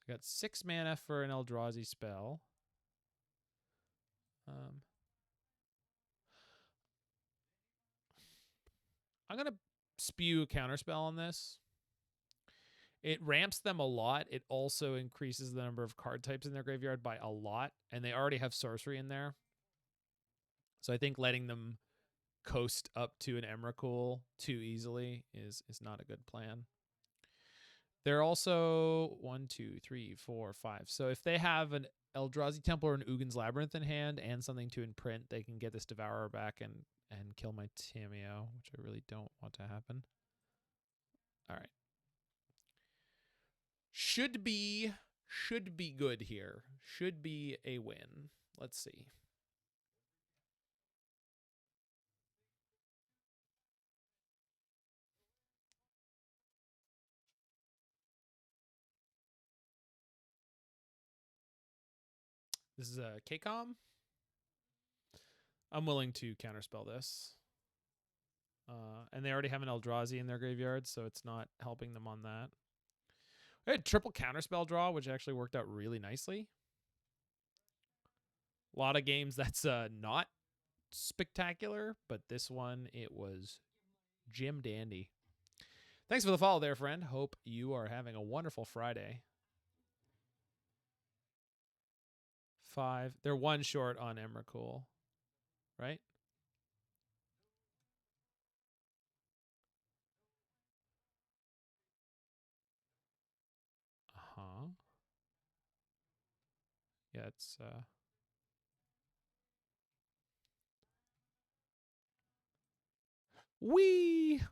Speaker 1: I got 6 mana for an Eldrazi spell. I'm going to spew Counterspell on this. It ramps them a lot. It also increases the number of card types in their graveyard by a lot, and they already have sorcery in there. So I think letting them coast up to an Emrakul too easily is not a good plan. They're also 1, 2, 3, 4, 5. So if they have an Eldrazi Temple or an Ugin's Labyrinth in hand and something to imprint, they can get this Devourer back and kill my Tamiyo, which I really don't want to happen. All right. Should be good here. Should be a win. Let's see. This is a KCOM. I'm willing to counterspell this. And they already have an Eldrazi in their graveyard, so it's not helping them on that. I had triple counterspell draw, which actually worked out really nicely. A lot of games that's not spectacular, but this one, it was Jim Dandy. Thanks for the follow there, friend. Hope you are having a wonderful Friday. 5. They're 1 short on Emrakul, right? Uh-huh. Yeah, it's Wee!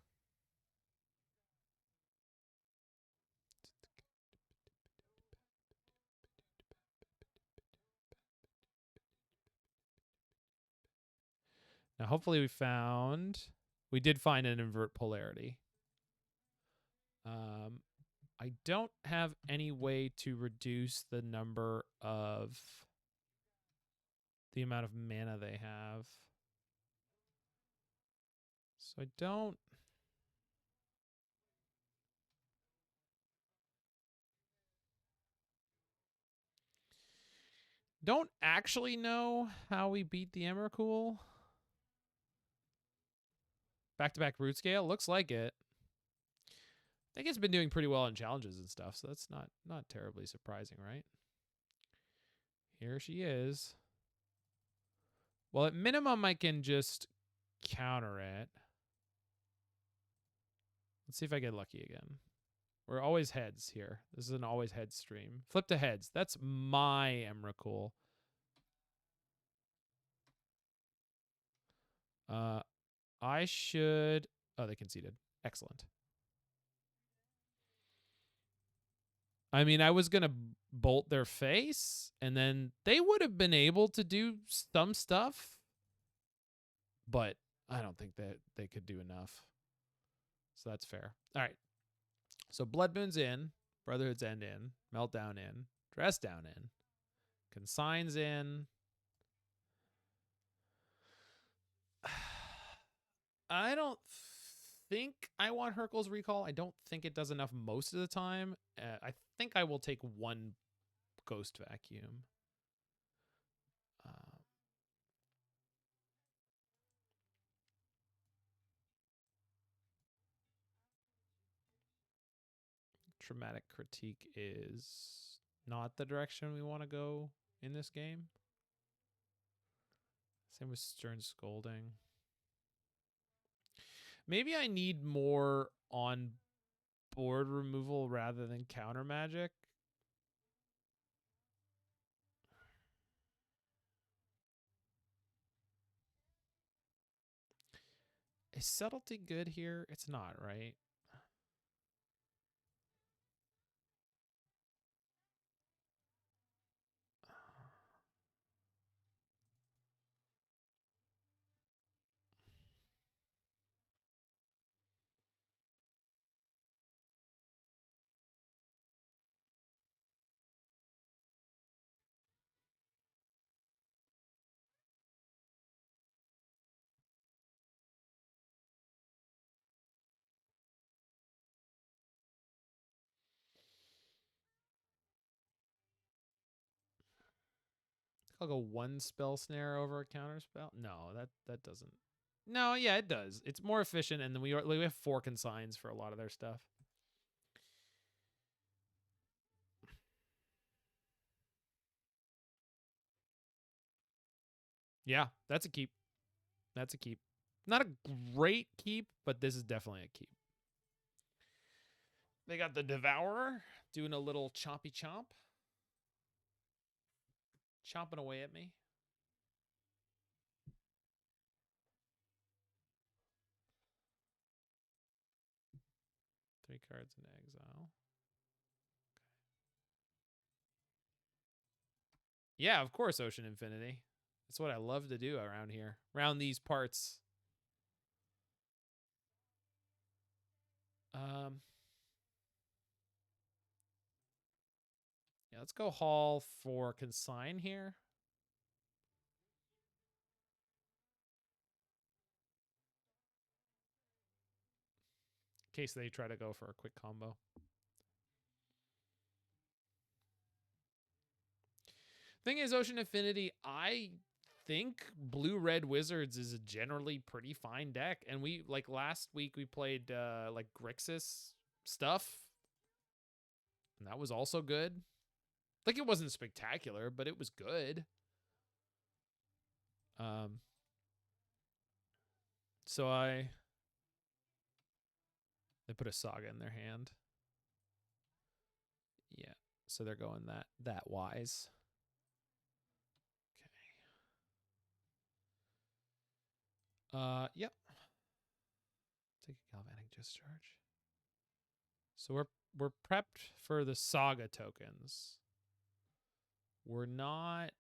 Speaker 1: Now, hopefully we did find an Invert Polarity. I don't have any way to reduce the number of the amount of mana they have. So I don't actually know how we beat the Emrakul. Back-to-back root scale? Looks like it. I think it's been doing pretty well in challenges and stuff, so that's not terribly surprising, right? Here she is. Well, at minimum, I can just counter it. Let's see if I get lucky again. We're always heads here. This is an always heads stream. Flip to heads. That's my Emrakul. I should... Oh, they conceded. Excellent. I mean, I was going to bolt their face, and then they would have been able to do some stuff, but I don't think that they could do enough. So that's fair. All right. So Blood Moon's in, Brotherhood's End in, Meltdown in, Dress Down in, Consign's in. I don't think I want Hurkyl's Recall. I don't think it does enough most of the time. I think I will take 1 Ghost Vacuum. Traumatic Critique is not the direction we want to go in this game. Same with Stern Scolding. Maybe I need more on board removal rather than counter magic. Is Subtlety good here? It's not, right? I'll go 1 Spell Snare over a Counterspell. No, that doesn't. No, yeah, it does. It's more efficient, and then we have 4 consigns for a lot of their stuff. Yeah, that's a keep. That's a keep. Not a great keep, but this is definitely a keep. They got the Devourer doing a little chompy chomp. Chomping away at me. Three cards in exile. Yeah, of course, Ocean Infinity. That's what I love to do around here, around these parts. Yeah, let's go haul for Consign here. In case they try to go for a quick combo. Thing is, Ocean Infinity, I think Blue-Red Wizards is a generally pretty fine deck. And we, like last week, we played like Grixis stuff. And that was also good. Like, it wasn't spectacular, but it was good. So they put a Saga in their hand. Yeah, so they're going that wise. Okay. Yep. Take a Galvanic Discharge. So we're prepped for the Saga tokens. We're not.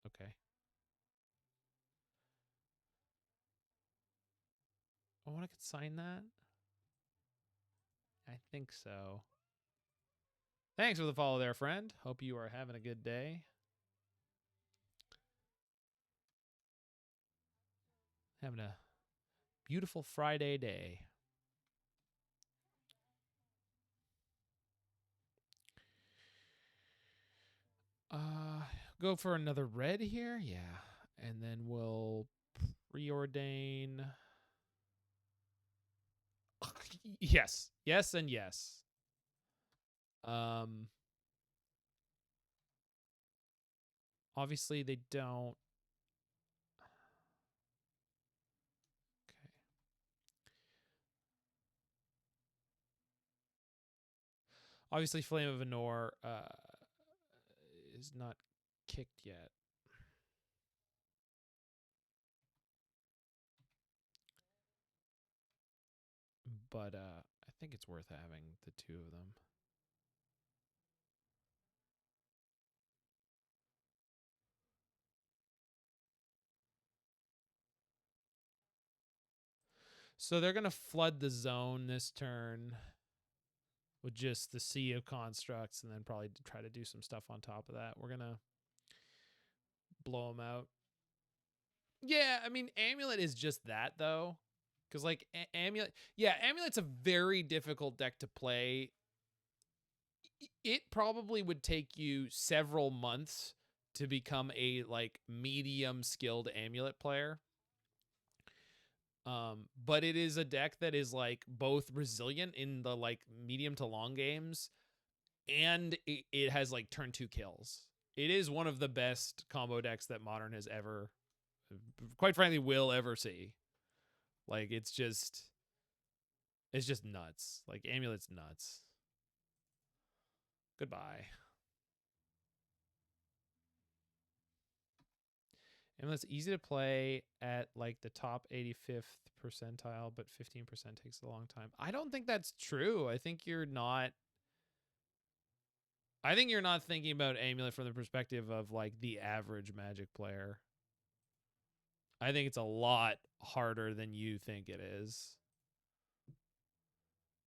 Speaker 1: Okay. I want to consign that. I think so. Thanks for the follow there, friend. Hope you are having a good day. Having a beautiful Friday day. Go for another red here. Yeah. And then we'll preordain. Yes. Yes and yes. Obviously they don't. Okay. Obviously Flame of Anor is not kicked yet. But I think it's worth having the 2 of them. So they're going to flood the zone this turn with just the sea of constructs and then probably try to do some stuff on top of that. We're going to blow them out. Yeah, I mean, Amulet is just that, though. Because, like, Amulet... Yeah, Amulet's a very difficult deck to play. It probably would take you several months to become a, like, medium-skilled Amulet player. But it is a deck that is like both resilient in the like medium to long games, and it has like turn 2 kills. It is one of the best combo decks that Modern has ever, quite frankly, will ever see. Like it's just nuts. Like Amulet's nuts. Goodbye. Amulet's easy to play at like the top 85th percentile, but 15% takes a long time. I don't think that's true. I think you're not thinking about Amulet from the perspective of like the average Magic player. I think it's a lot harder than you think it is.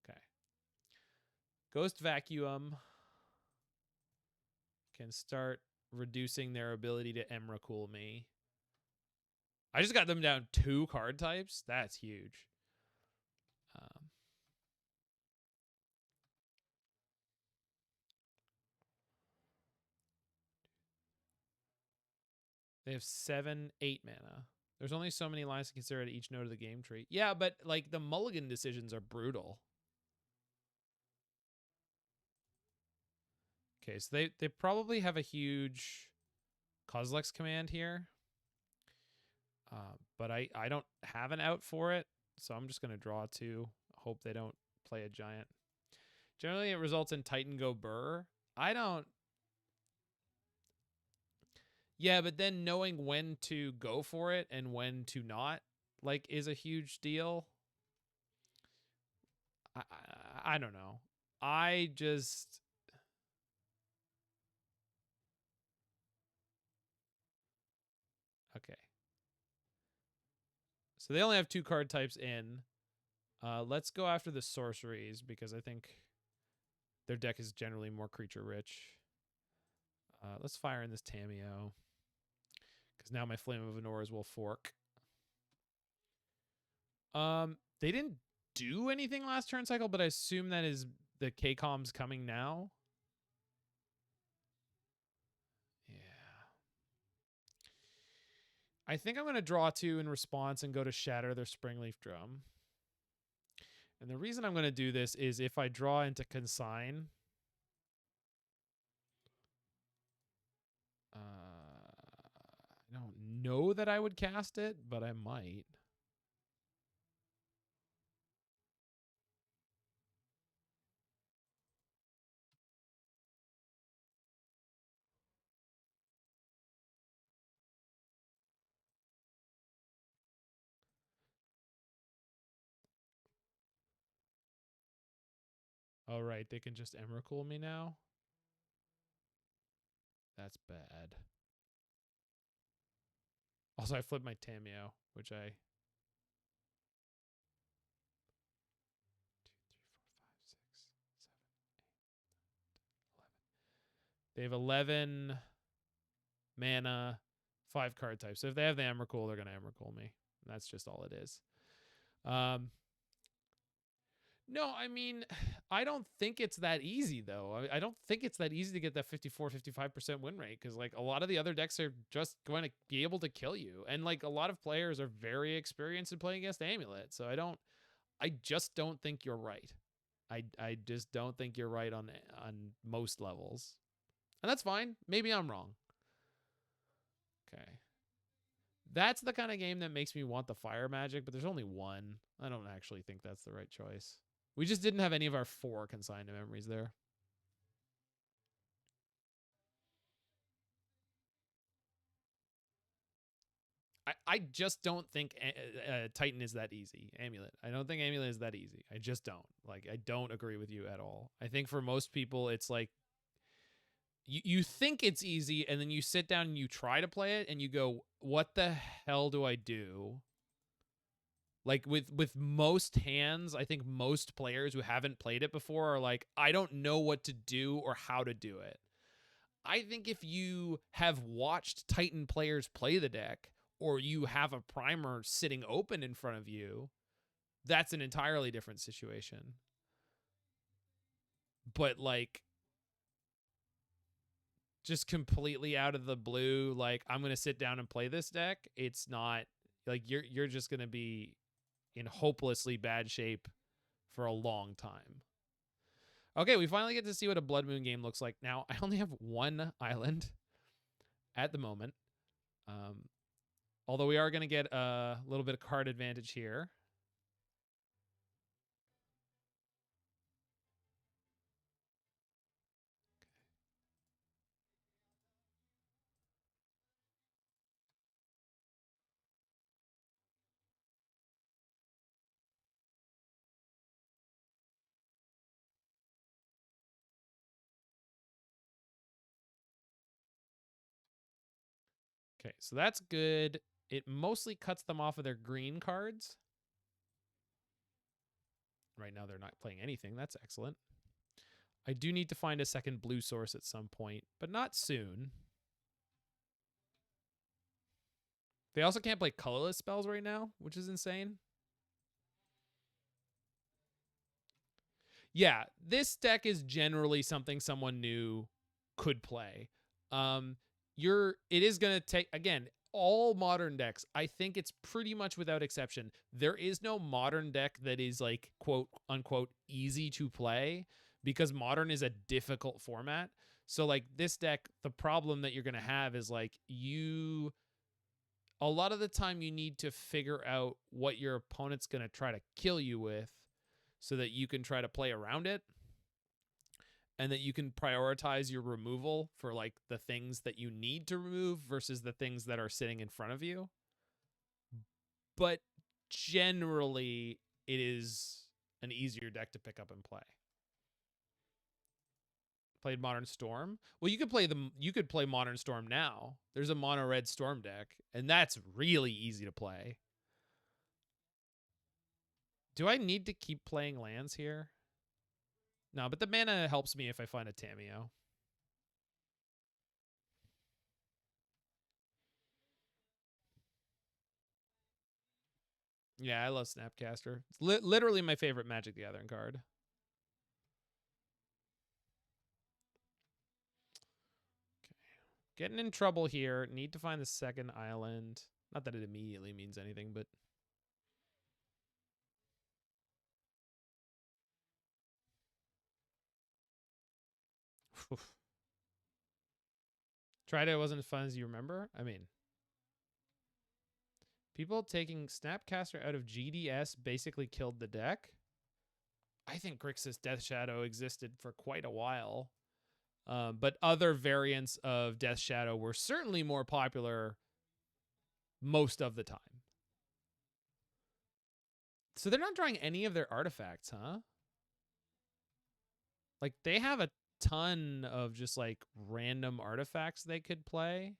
Speaker 1: Okay. Ghost Vacuum can start reducing their ability to Emrakul me. I just got them down 2 card types. That's huge. They have 7, 8 mana. There's only so many lines to consider at each node of the game tree. Yeah, but like the mulligan decisions are brutal. Okay, so they probably have a huge Kozilek's command here. But I don't have an out for it, so I'm just going to draw 2. Hope they don't play a giant. Generally, it results in Titan go Burr. I don't... Yeah, but then knowing when to go for it and when to not, like, is a huge deal. I don't know. I just... Okay. So they only have 2 card types in. Let's go after the sorceries because I think their deck is generally more creature rich. Let's fire in this Tamiyo because now my Flame of Anors will fork. They didn't do anything last turn cycle, but I assume that is the K-Com's coming now. Yeah. I think I'm going to draw 2 in response and go to Shatter their Springleaf Drum. And the reason I'm going to do this is if I draw into Consign, I don't know that I would cast it, but I might. Oh, right. They can just Emrakul me now. That's bad. Also, I flipped my Tamiyo, which I... 2, 3, 4, 5, 6, 7, 8, 11. They have 11 mana, 5 card types. So if they have the Emrakul, they're going to Emrakul me. That's just all it is. No, I mean, I don't think it's that easy, though. I don't think it's that easy to get that 54-55% win rate because, like, a lot of the other decks are just going to be able to kill you. And, like, a lot of players are very experienced in playing against Amulet. So I just don't think you're right. I just don't think you're right on most levels. And that's fine. Maybe I'm wrong. Okay. That's the kind of game that makes me want the fire magic, but there's only one. I don't actually think that's the right choice. We just didn't have any of our 4 consigned memories there. I just don't think Titan is that easy. Amulet. I don't think Amulet is that easy. I just don't. Like, I don't agree with you at all. I think for most people, it's like you think it's easy, and then you sit down and you try to play it, and you go, what the hell do I do? Like with most hands, I think most players who haven't played it before are like, I don't know what to do or how to do it. I think if you have watched Titan players play the deck or you have a primer sitting open in front of you, that's an entirely different situation. But like just completely out of the blue, like I'm going to sit down and play this deck, it's not like you're just going to be in hopelessly bad shape for a long time. Okay, we finally get to see what a Blood Moon game looks like. Now, I only have 1 island at the moment. Although we are going to get a little bit of card advantage here. Okay, so that's good. It mostly cuts them off of their green cards. Right now, they're not playing anything. That's excellent. I do need to find a second blue source at some point, but not soon. They also can't play colorless spells right now, which is insane. Yeah, this deck is generally something someone new could play. It is going to take, again, all modern decks, I think it's pretty much without exception. There is no modern deck that is like quote unquote easy to play because modern is a difficult format. So like this deck, the problem that you're going to have is like a lot of the time you need to figure out what your opponent's going to try to kill you with so that you can try to play around it. And that you can prioritize your removal for like the things that you need to remove versus the things that are sitting in front of you. But generally, it is an easier deck to pick up and play. Played Modern Storm. Well, you could play Modern Storm now. There's a mono red Storm deck, and that's really easy to play. Do I need to keep playing lands here? No, but the mana helps me if I find a Tamiyo. Yeah, I love Snapcaster. It's literally my favorite Magic the Gathering card. Okay. Getting in trouble here. Need to find the second island. Not that it immediately means anything, but... Tried it wasn't as fun as you remember? I mean... People taking Snapcaster out of GDS basically killed the deck. I think Grixis Death Shadow existed for quite a while. But other variants of Death Shadow were certainly more popular most of the time. So they're not drawing any of their artifacts, huh? Like, they have a ton of just, like, random artifacts they could play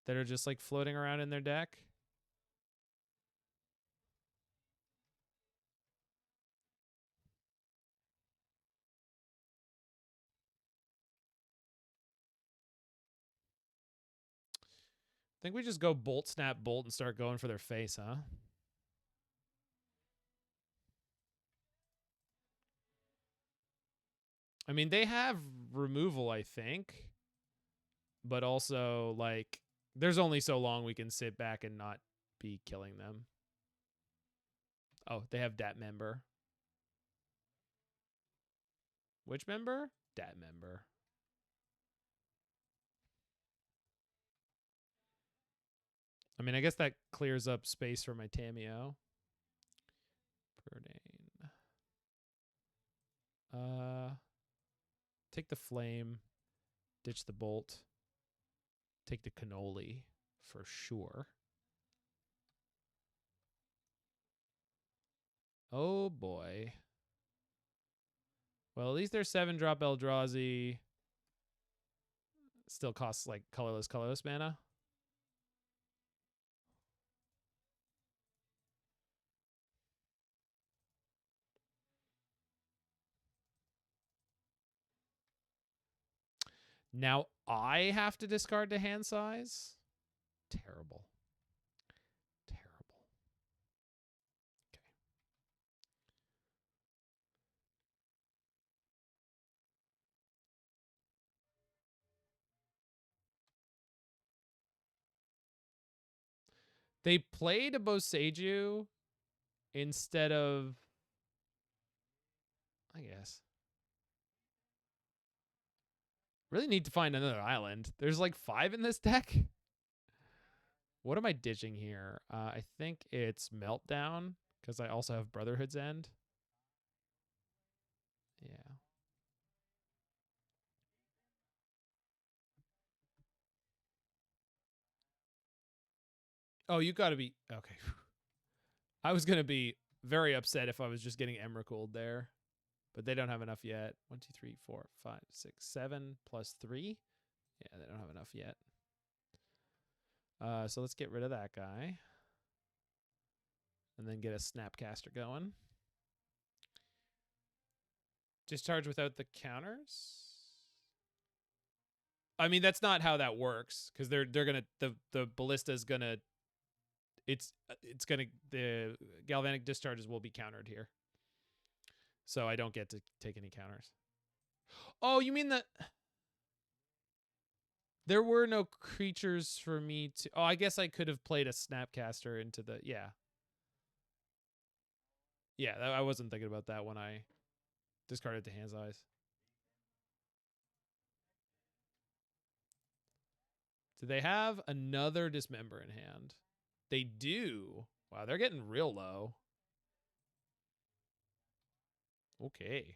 Speaker 1: that are just, like, floating around in their deck. I think we just go Bolt, Snap, Bolt, and start going for their face, huh? I mean, they have removal, I think. But also, like, there's only so long we can sit back and not be killing them. Oh, they have Dat member. Which member? Dat member. I mean, I guess that clears up space for my Tamiyo. Preordain. Take the flame. Ditch the bolt. Take the cannoli for sure. Oh boy. Well, at least there's 7-drop Eldrazi. Still costs like colorless mana. Now I have to discard the hand size. Terrible. Terrible. Okay. They played a Boseiju instead of, I guess. Really need to find another island. There's like 5 in this deck. What am I ditching here? I think it's Meltdown because I also have Brotherhood's End. Yeah. Oh, you got to be... Okay. I was going to be very upset if I was just getting Emrakul'd there. But they don't have enough yet. 1, 2, 3, 4, 5, 6, 7 plus 3. Yeah, they don't have enough yet. So let's get rid of that guy. And then get a Snapcaster going. Discharge without the counters? I mean, that's not how that works, because they're gonna the ballista's gonna it's gonna the galvanic discharges will be countered here. So I don't get to take any counters. Oh, you mean that There were no creatures for me to... Oh, I guess I could have played a Snapcaster into the... Yeah. Yeah, I wasn't thinking about that when I discarded the Hand's Eyes. Do they have another Dismember in hand? They do. Wow, they're getting real low. Okay.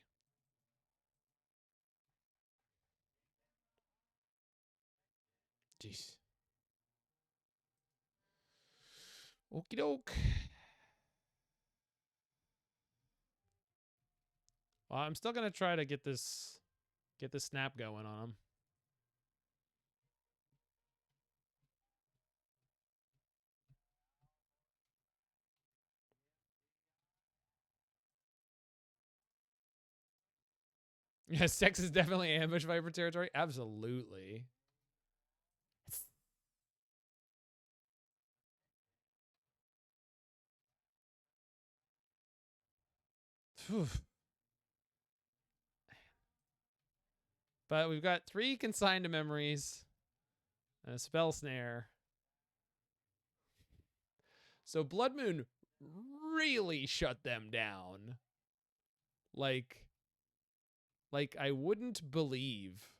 Speaker 1: Jeez. Okie doke. Well, I'm still gonna try to get this snap going on him. Yeah, sex is definitely ambush viper territory. Absolutely. But we've got 3 consigned memories and a spell snare. So Blood Moon really shut them down. Like I wouldn't believe.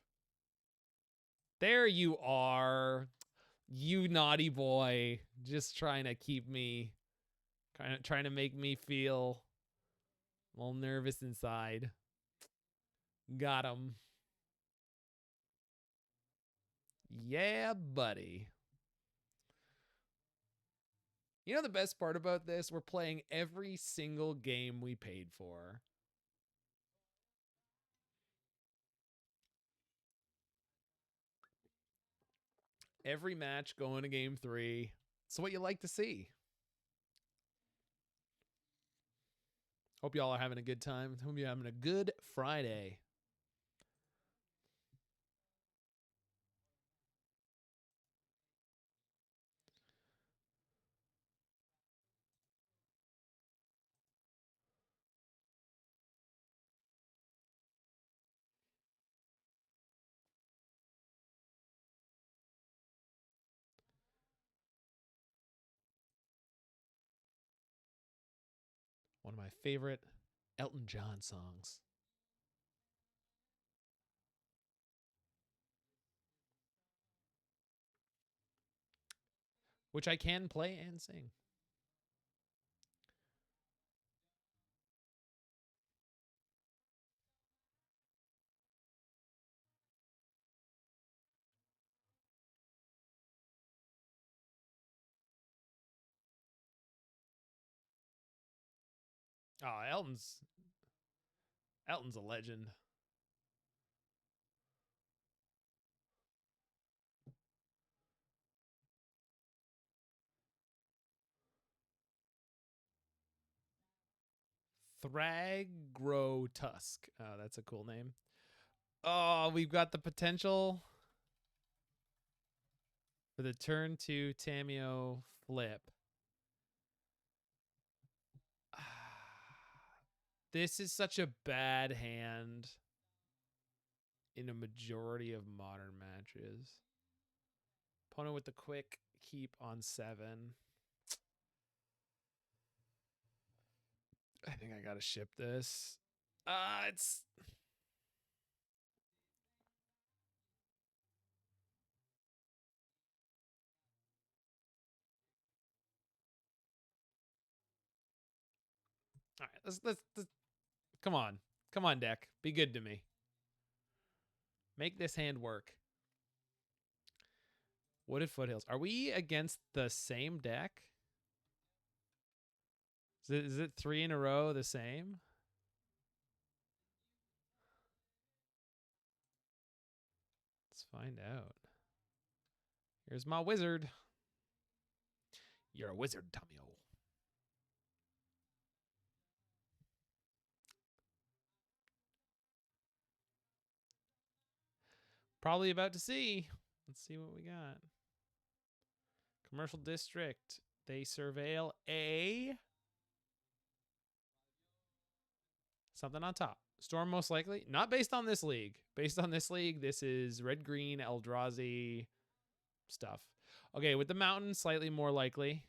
Speaker 1: There you are. You naughty boy. Just trying to keep me trying to make me feel a little nervous inside. Got him. Yeah, buddy. You know the best part about this? We're playing every single game we paid for. Every match going to game 3. It's what you like to see. Hope y'all are having a good time. Hope you're having a good Friday. One of my favorite Elton John songs. Which I can play and sing. Oh, Elton's a legend. Thragro Tusk. Oh, that's a cool name. Oh, we've got the potential for the turn 2 Tamiyo flip. This is such a bad hand in a majority of modern matches. Opponent with the quick keep on 7. I think I gotta ship this. It's... All right, let's come on, deck. Be good to me. Make this hand work. Wooded Foothills. Are we against the same deck? Is it 3 in a row the same? Let's find out. Here's my wizard. You're a wizard, Tamiyo. Probably about to see. Let's see what we got. Commercial District. They surveil a... something on top. Storm most likely. Not based on this league. Based on this league, this is red-green, Eldrazi stuff. Okay, with the mountain, slightly more likely.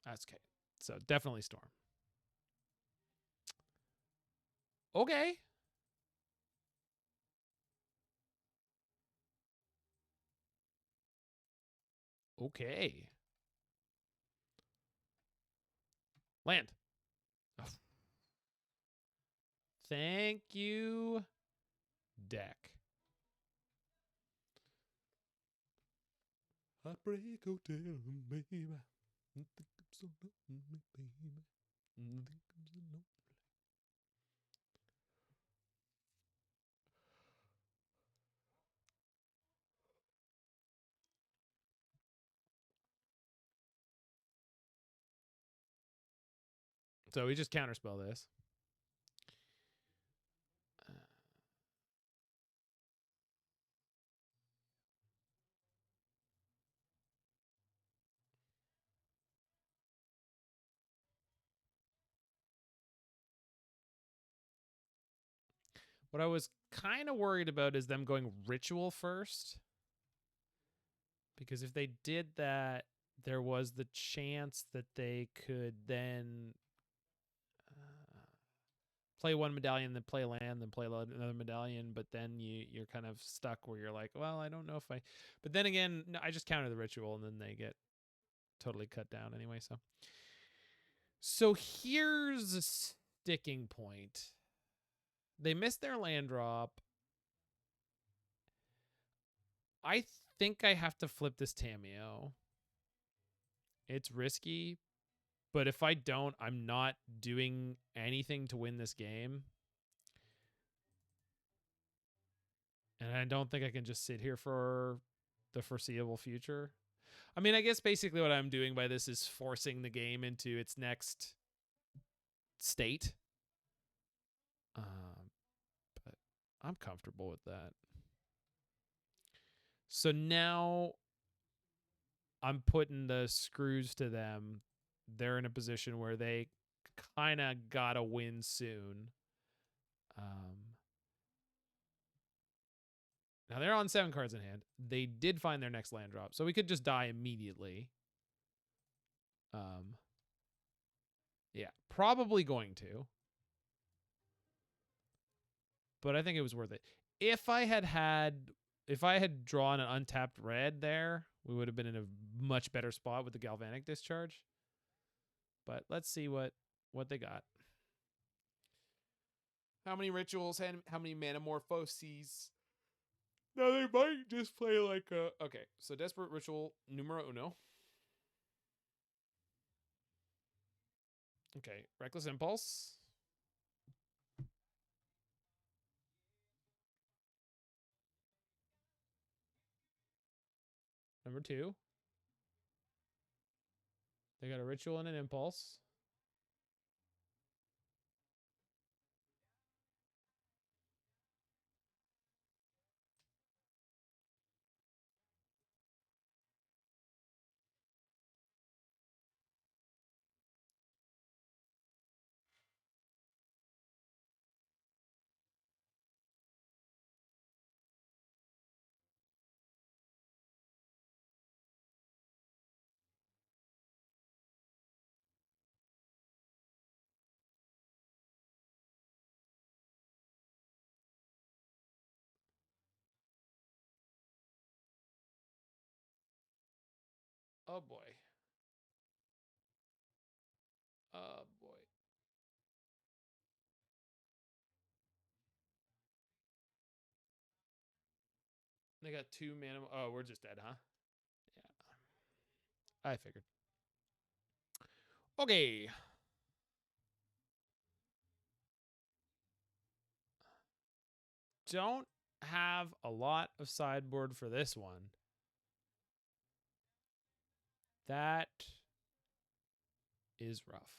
Speaker 1: That's okay. So definitely Storm. Okay. Okay. Land. Oh. Thank you, deck. Heartbreak Hotel, baby. So we just counterspell this. What I was kind of worried about is them going ritual first. Because if they did that, there was the chance that they could then play one medallion, then play land, then play another medallion. But then you're kind of stuck where you're like, well, I don't know if I. But then again, no, I just counter the ritual, and then they get totally cut down anyway. So here's a sticking point. They missed their land drop. I think I have to flip this Tamiyo. It's risky, but if I don't, I'm not doing anything to win this game. And I don't think I can just sit here for the foreseeable future. I mean, I guess basically what I'm doing by this is forcing the game into its next state. But I'm comfortable with that. So now I'm putting the screws to them. They're in a position where they kind of got to win soon. Now they're on 7 cards in hand. They did find their next land drop, so we could just die immediately. Yeah, probably going to. But I think it was worth it. If I had drawn an untapped red there, we would have been in a much better spot with the Galvanic Discharge. But let's see what they got. How many rituals? How many Manamorphoses? No, they might just play like a... Okay, so Desperate Ritual numero uno. Okay, Reckless Impulse. Number 2. They got a Ritual and an Impulse. Oh boy. Oh boy. They got 2 mana. Oh, we're just dead, huh? Yeah. I figured. Okay. Don't have a lot of sideboard for this one. That is rough.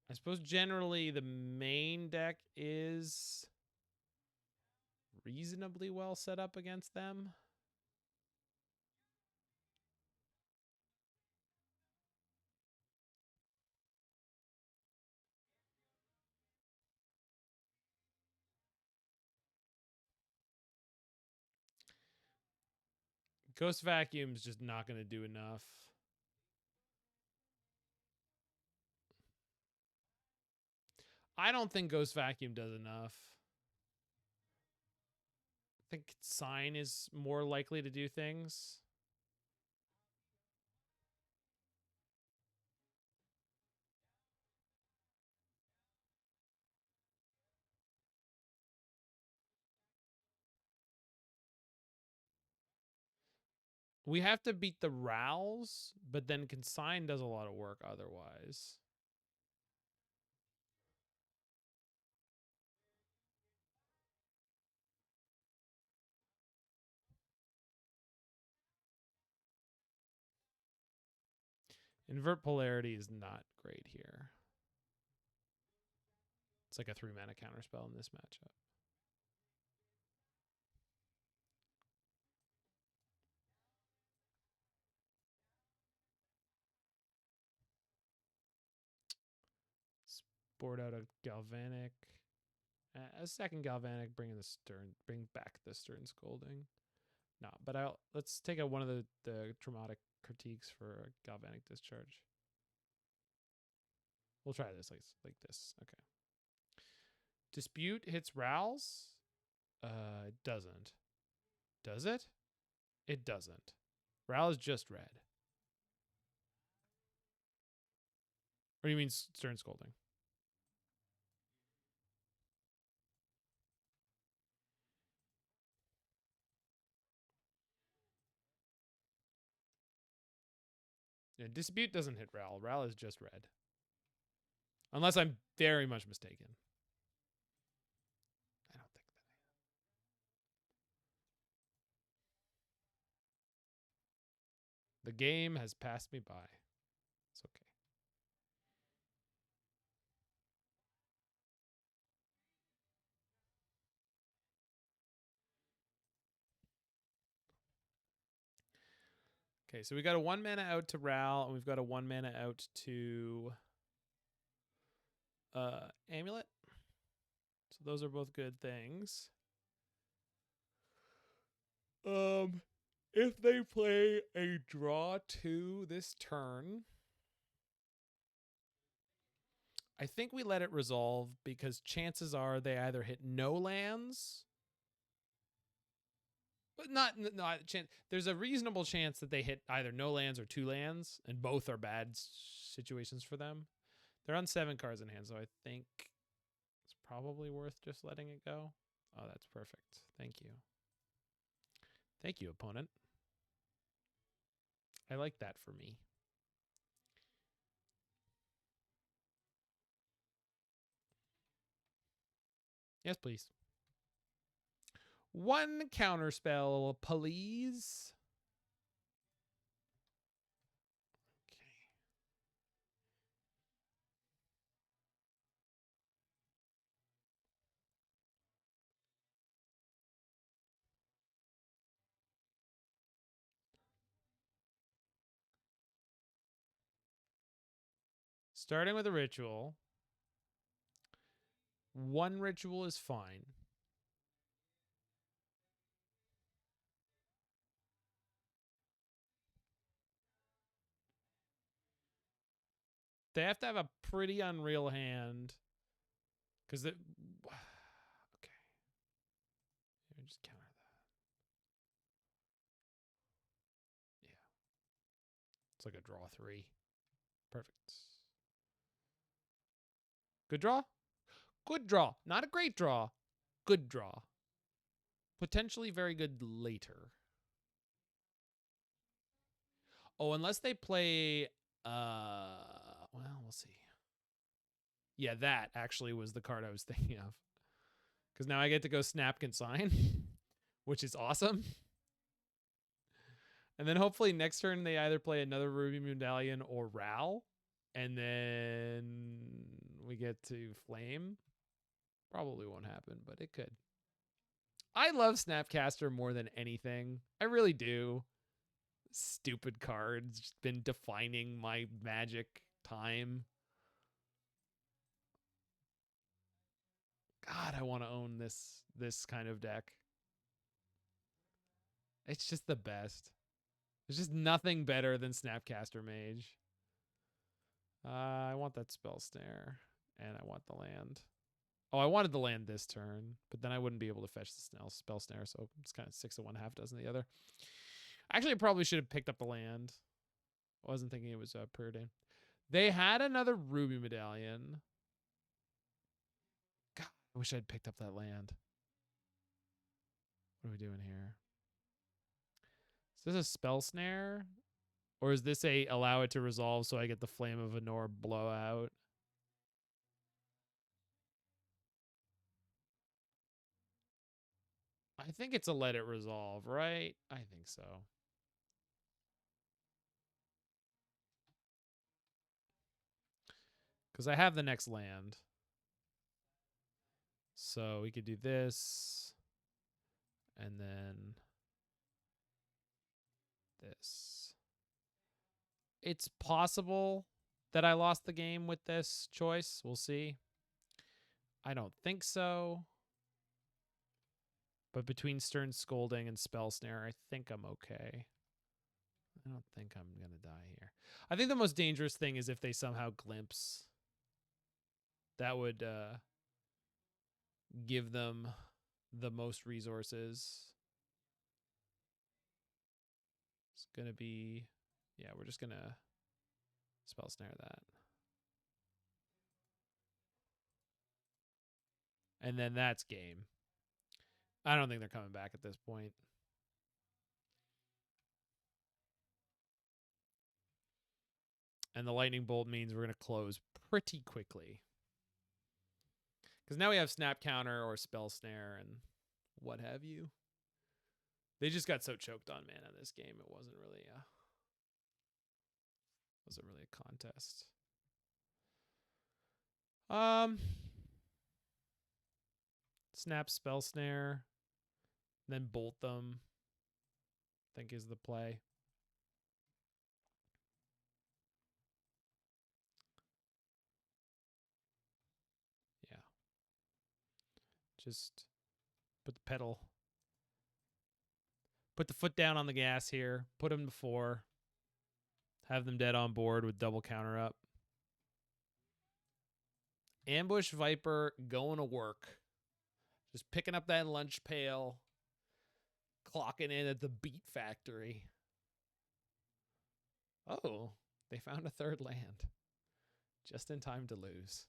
Speaker 1: I suppose generally the main deck is reasonably well set up against them. Ghost Vacuum's just not going to do enough. I don't think Ghost Vacuum does enough. I think Consign is more likely to do things. We have to beat the Rowls, but then Consign does a lot of work otherwise. Invert Polarity is not great here. It's like a 3-mana counterspell in this matchup. Board out a Galvanic. A second Galvanic, bring back the Stern Scolding. No, but let's take out one of the traumatic critiques for a Galvanic Discharge. We'll try this like this. Okay. Dispute hits Rowls. It doesn't. Does it? It doesn't. Rowl is just red. Or do you mean Stern Scolding? Yeah, Dispute doesn't hit Rowl. Rowl is just red. Unless I'm very much mistaken. I don't think that. The game has passed me by. It's okay. Okay, so we got a 1 mana out to Ral, and we've got a 1 mana out to Amulet. So those are both good things. If they play a draw 2 this turn, I think we let it resolve because chances are they either hit no lands, but not chance. There's a reasonable chance that they hit either no lands or 2 lands, and both are bad situations for them. They're on 7 cards in hand, so I think it's probably worth just letting it go. Oh, that's perfect. Thank you. Thank you, opponent. I like that for me. Yes, please. 1 counterspell, please. Okay. Starting with a ritual. 1 ritual is fine. They have to have a pretty unreal hand. Because okay. Here, just counter that. Yeah. It's like a draw 3. Perfect. Good draw? Good draw. Not a great draw. Good draw. Potentially very good later. Oh, unless they play well, we'll see. Yeah, that actually was the card I was thinking of. Because now I get to go snap Consign, which is awesome. And then hopefully next turn they either play another Ruby Medallion or Ral. And then we get to Flame. Probably won't happen, but it could. I love Snapcaster more than anything. I really do. Stupid cards. Just been defining my Magic time. God, I want to own this kind of deck. It's just the best. There's just nothing better than Snapcaster Mage. I want that Spell Snare, and I want the land. Oh, I wanted the land this turn, but then I wouldn't be able to fetch the Spell Snare, so it's kind of 6 of one, half dozen the other. Actually, I probably should have picked up the land. I wasn't thinking it was Preordain. They had another Ruby Medallion. God, I wish I'd picked up that land. What are we doing here? Is this a Spell Snare? Or is this a allow it to resolve so I get the Flame of Anor blowout? I think it's a let it resolve, right? I think so. Because I have the next land. So we could do this. And then this. It's possible that I lost the game with this choice. We'll see. I don't think so. But between Stern Scolding and Spell Snare, I think I'm okay. I don't think I'm going to die here. I think the most dangerous thing is if they somehow glimpse. That would give them the most resources. It's going to be... Yeah, we're just going to Spell Snare that. And then that's game. I don't think they're coming back at this point. And the lightning bolt means we're going to close pretty quickly. Because now we have snap counter or spell snare and what have you. They just got so choked on mana this game. It wasn't really a contest. Snap spell snare, then bolt them, I think is the play. Yeah. Just put the pedal. Put the foot down on the gas here. Put them to 4. Have them dead on board with double counter up. Ambush Viper going to work. Just picking up that lunch pail. Clocking in at the Beat Factory. Oh, they found a third land. Just in time to lose.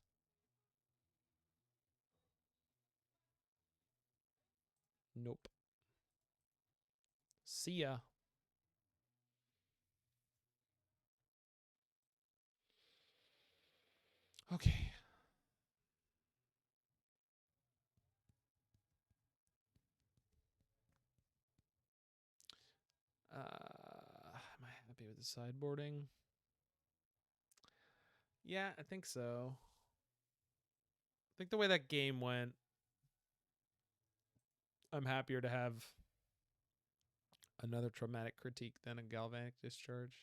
Speaker 1: Nope. See ya. Okay. Am I happy with the sideboarding? Yeah, I think so. I think the way that game went, I'm happier to have another traumatic critique than a galvanic discharge.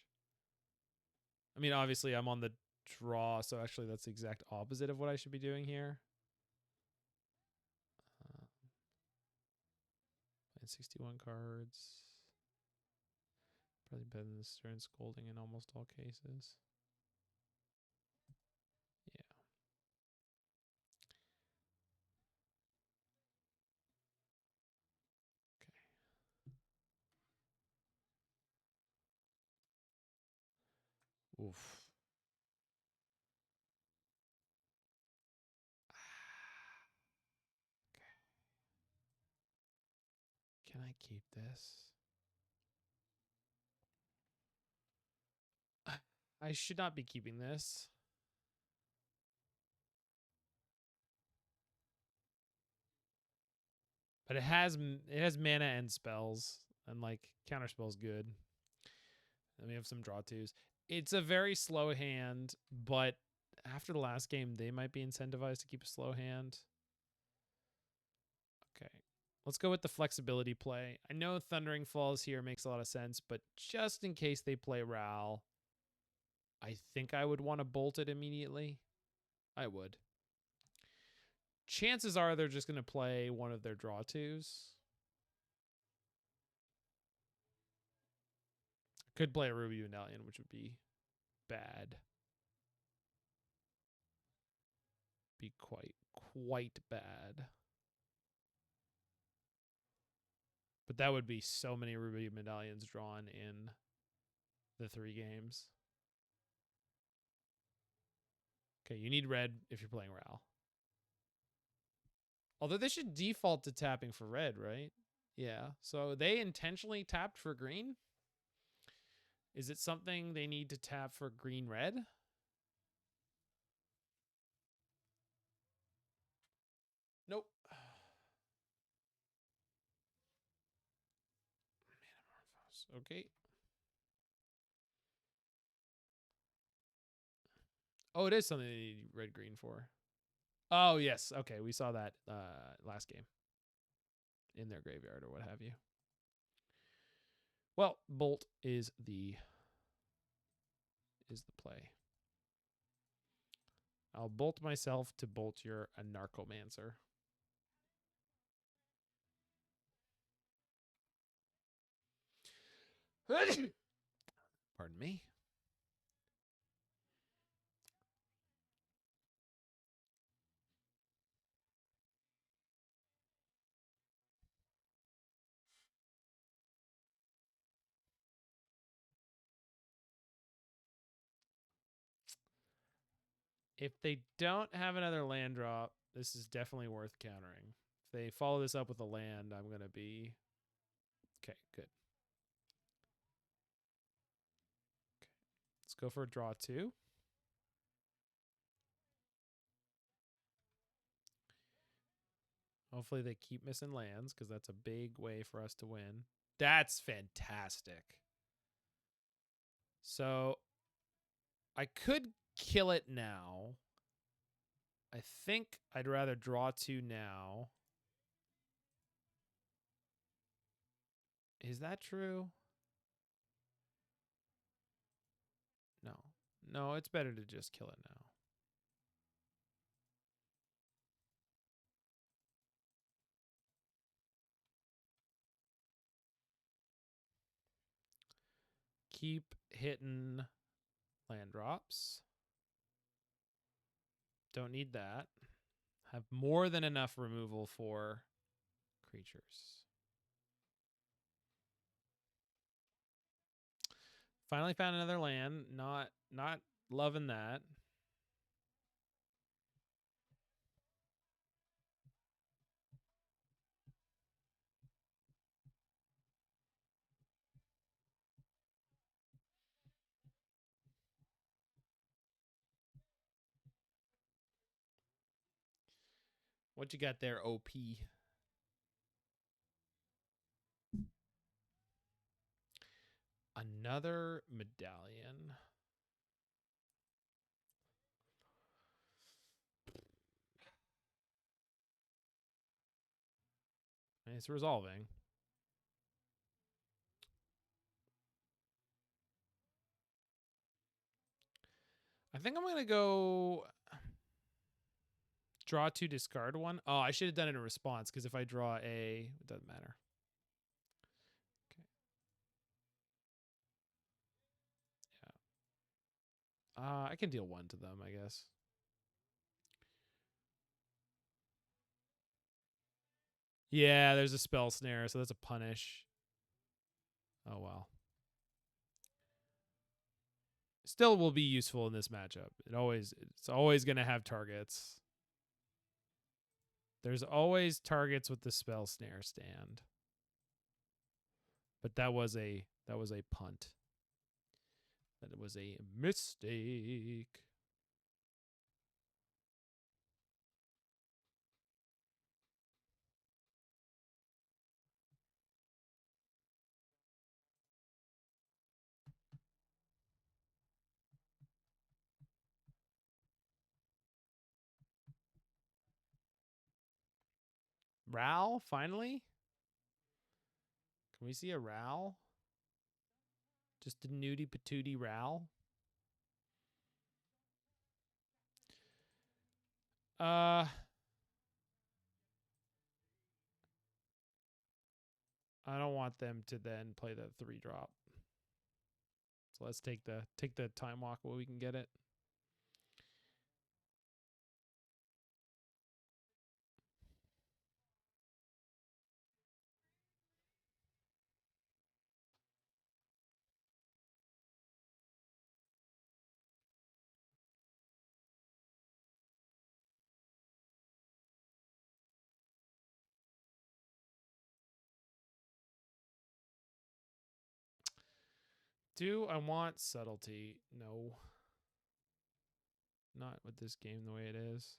Speaker 1: I mean, obviously, I'm on the draw, so actually that's the exact opposite of what I should be doing here. 61 cards. Probably better than the Stern Scolding in almost all cases. Yeah. Okay. Oof. Okay. Can I keep this? I should not be keeping this. But it has mana and spells, and like counterspell's good. And we have some draw twos. It's a very slow hand, but after the last game, they might be incentivized to keep a slow hand. Okay. Let's go with the flexibility play. I know Thundering Falls here makes a lot of sense, but just in case they play Ral, I think I would want to bolt it immediately. I would. Chances are they're just going to play one of their draw twos. Could play a Ruby Medallion, which would be bad. Be quite bad. But that would be so many Ruby Medallions drawn in the 3 games. Okay, you need red if you're playing Ral. Although they should default to tapping for red, right? Yeah. So they intentionally tapped for green? Is it something they need to tap for green-red? Nope. Okay. Oh, it is something they need red-green for. Oh, yes. Okay, we saw that last game. In their graveyard or what have you. Well, Bolt is the play. I'll bolt myself to bolt your Anarchomancer. Pardon me. If they don't have another land drop, this is definitely worth countering. If they follow this up with a land, I'm going to be... Okay, good. Okay. Let's go for a draw 2. Hopefully they keep missing lands because that's a big way for us to win. That's fantastic. So I could kill it now. I think I'd rather draw 2 now. Is that true? No. No, it's better to just kill it now. Keep hitting land drops. Don't need that. Have more than enough removal for creatures. Finally found another land. Not loving that. What you got there, OP? Another medallion. It's resolving. I think I'm going to go draw 2, discard 1. Oh, I should have done it in response because if I draw a, it doesn't matter. Okay. Yeah. I can deal 1 to them, I guess. Yeah, there's a Spell Snare, so that's a punish. Oh, well. Still will be useful in this matchup. It's always going to have targets. There's always targets with the Spell Snare stand. But that was a punt. That was a mistake. Ral, finally? Can we see a Ral? Just a nudie patootie Ral? I don't want them to then play the 3-drop. So let's take the time walk while we can get it. Do I want subtlety? No. Not with this game the way it is.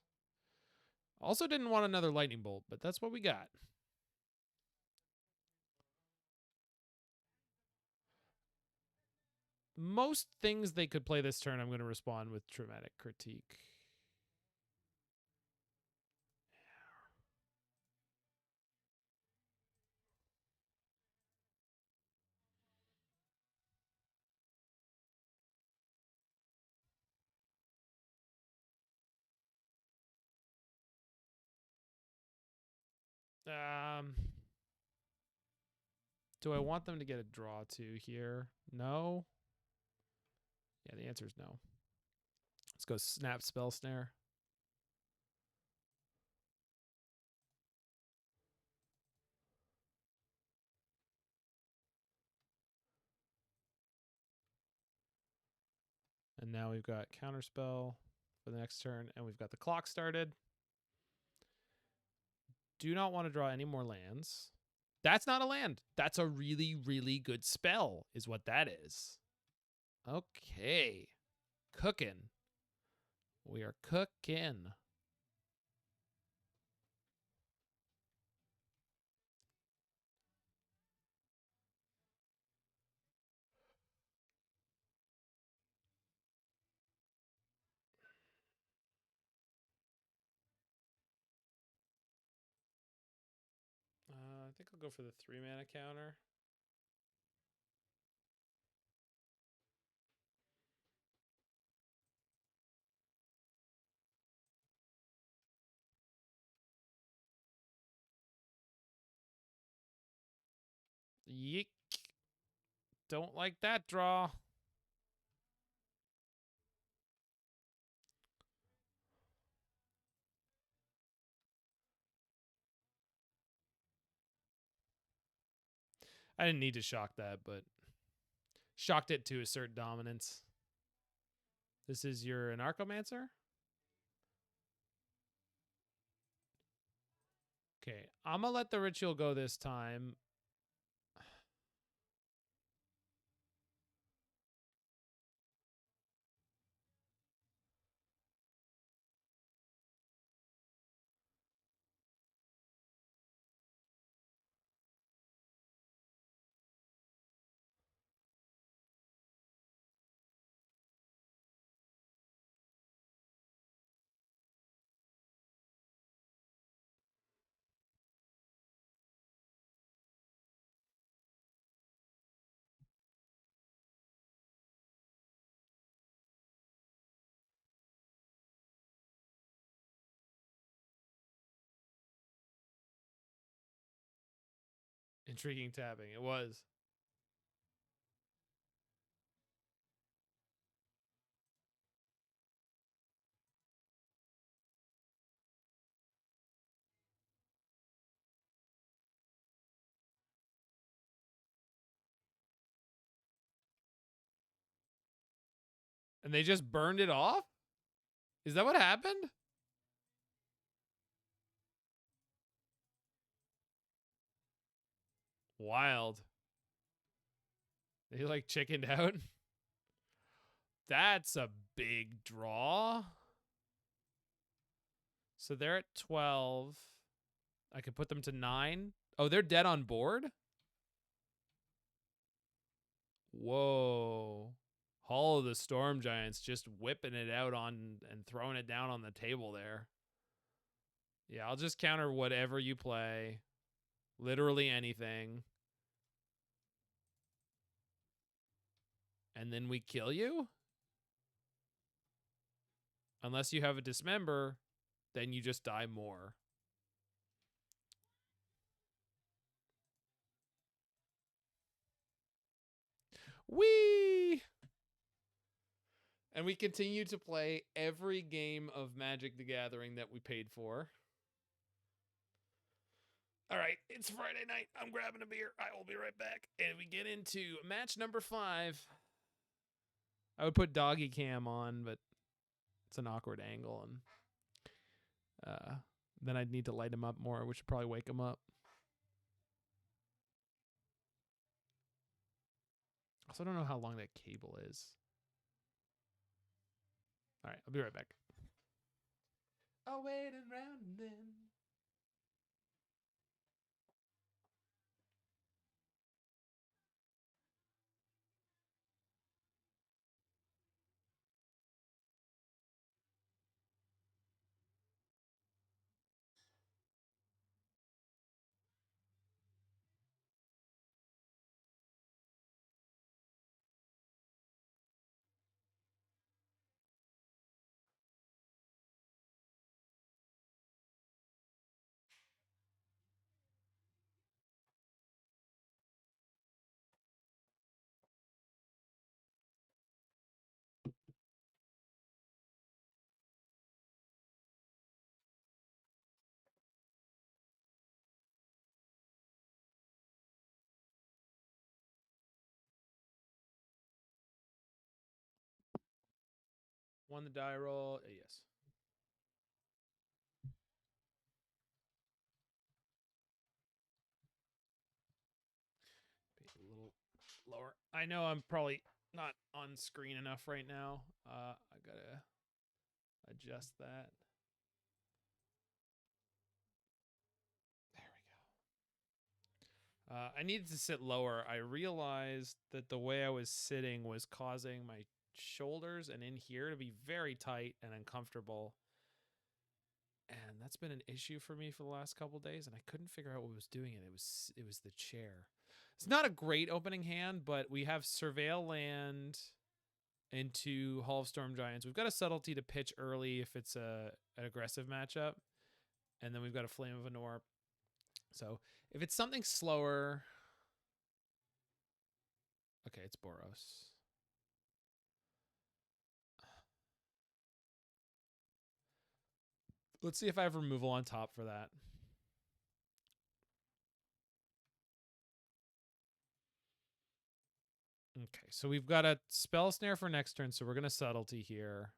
Speaker 1: Also didn't want another lightning bolt, but that's what we got. Most things they could play this turn, I'm going to respond with Traumatic Critique. Do I want them to get a draw two here? No. Yeah, the answer is no. Let's go snap Spell Snare. And now we've got Counterspell for the next turn, and we've got the clock started. Do not want to draw any more lands. That's not a land. That's a really, really good spell, is what that is. Okay. Cooking. We are cooking. I think I'll go for the 3-mana counter. Yeek. Don't like that draw. I didn't need to shock that, but shocked it to assert dominance. This is your Anarchomancer? Okay, I'm going to let the ritual go this time. Intriguing tapping. It was. And they just burned it off? Is that what happened? Wild. They like chickened out. That's a big draw. So they're at 12. I could put them to 9. Oh, they're dead on board? Whoa. Hall of the Storm Giants just whipping it out on and throwing it down on the table there. Yeah, I'll just counter whatever you play. Literally anything. And then we kill you? Unless you have a Dismember, then you just die more. Whee! And we continue to play every game of Magic the Gathering that we paid for. All right, it's Friday night. I'm grabbing a beer. I will be right back. And we get into match number 5. I would put doggy cam on, but it's an awkward angle, and then I'd need to light him up more, which would probably wake him up. Also, I don't know how long that cable is. All right, I'll be right back. I'll wait around and then. Won the die roll. Yes. Be a little lower. I know I'm probably not on screen enough right now. I gotta adjust that. There we go. I needed to sit lower. I realized that the way I was sitting was causing my shoulders and in here to be very tight and uncomfortable. And that's been an issue for me for the last couple days, and I couldn't figure out what was doing it. It was the chair. It's not a great opening hand, but we have Surveil Land into Hall of Storm Giants. We've got a Subtlety to pitch early if it's an aggressive matchup, and then we've got a Flame of Anor. So if it's something slower, okay, it's Boros. Let's see if I have removal on top for that. Okay, so we've got a Spell Snare for next turn, so we're going to Subtlety here.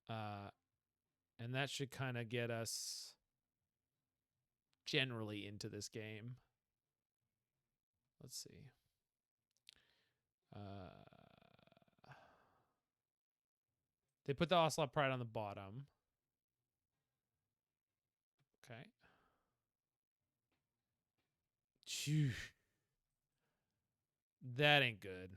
Speaker 1: And that should kind of get us generally into this game. Let's see. They put the Ocelot Pride on the bottom. Okay. Phew. That ain't good.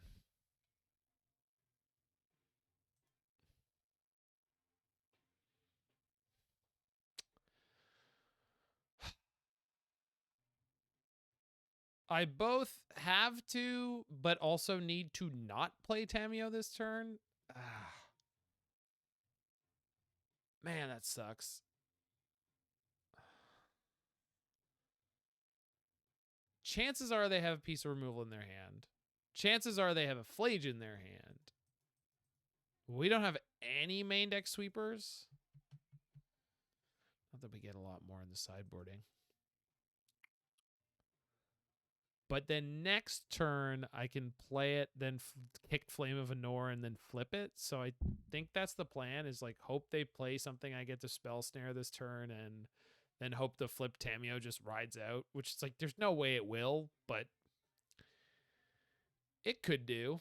Speaker 1: I both have to, but also need to not play Tamiyo this turn. Man, that sucks. Chances are they have a piece of removal in their hand. Chances are they have a Flage in their hand. We don't have any main deck sweepers. Not that we get a lot more in the sideboarding. But then next turn, I can play it, then kick Flame of Anor, and then flip it. So I think that's the plan, is like hope they play something I get to Spell Snare this turn, and then hope the flip Tamiyo just rides out, which is like there's no way it will, but it could do.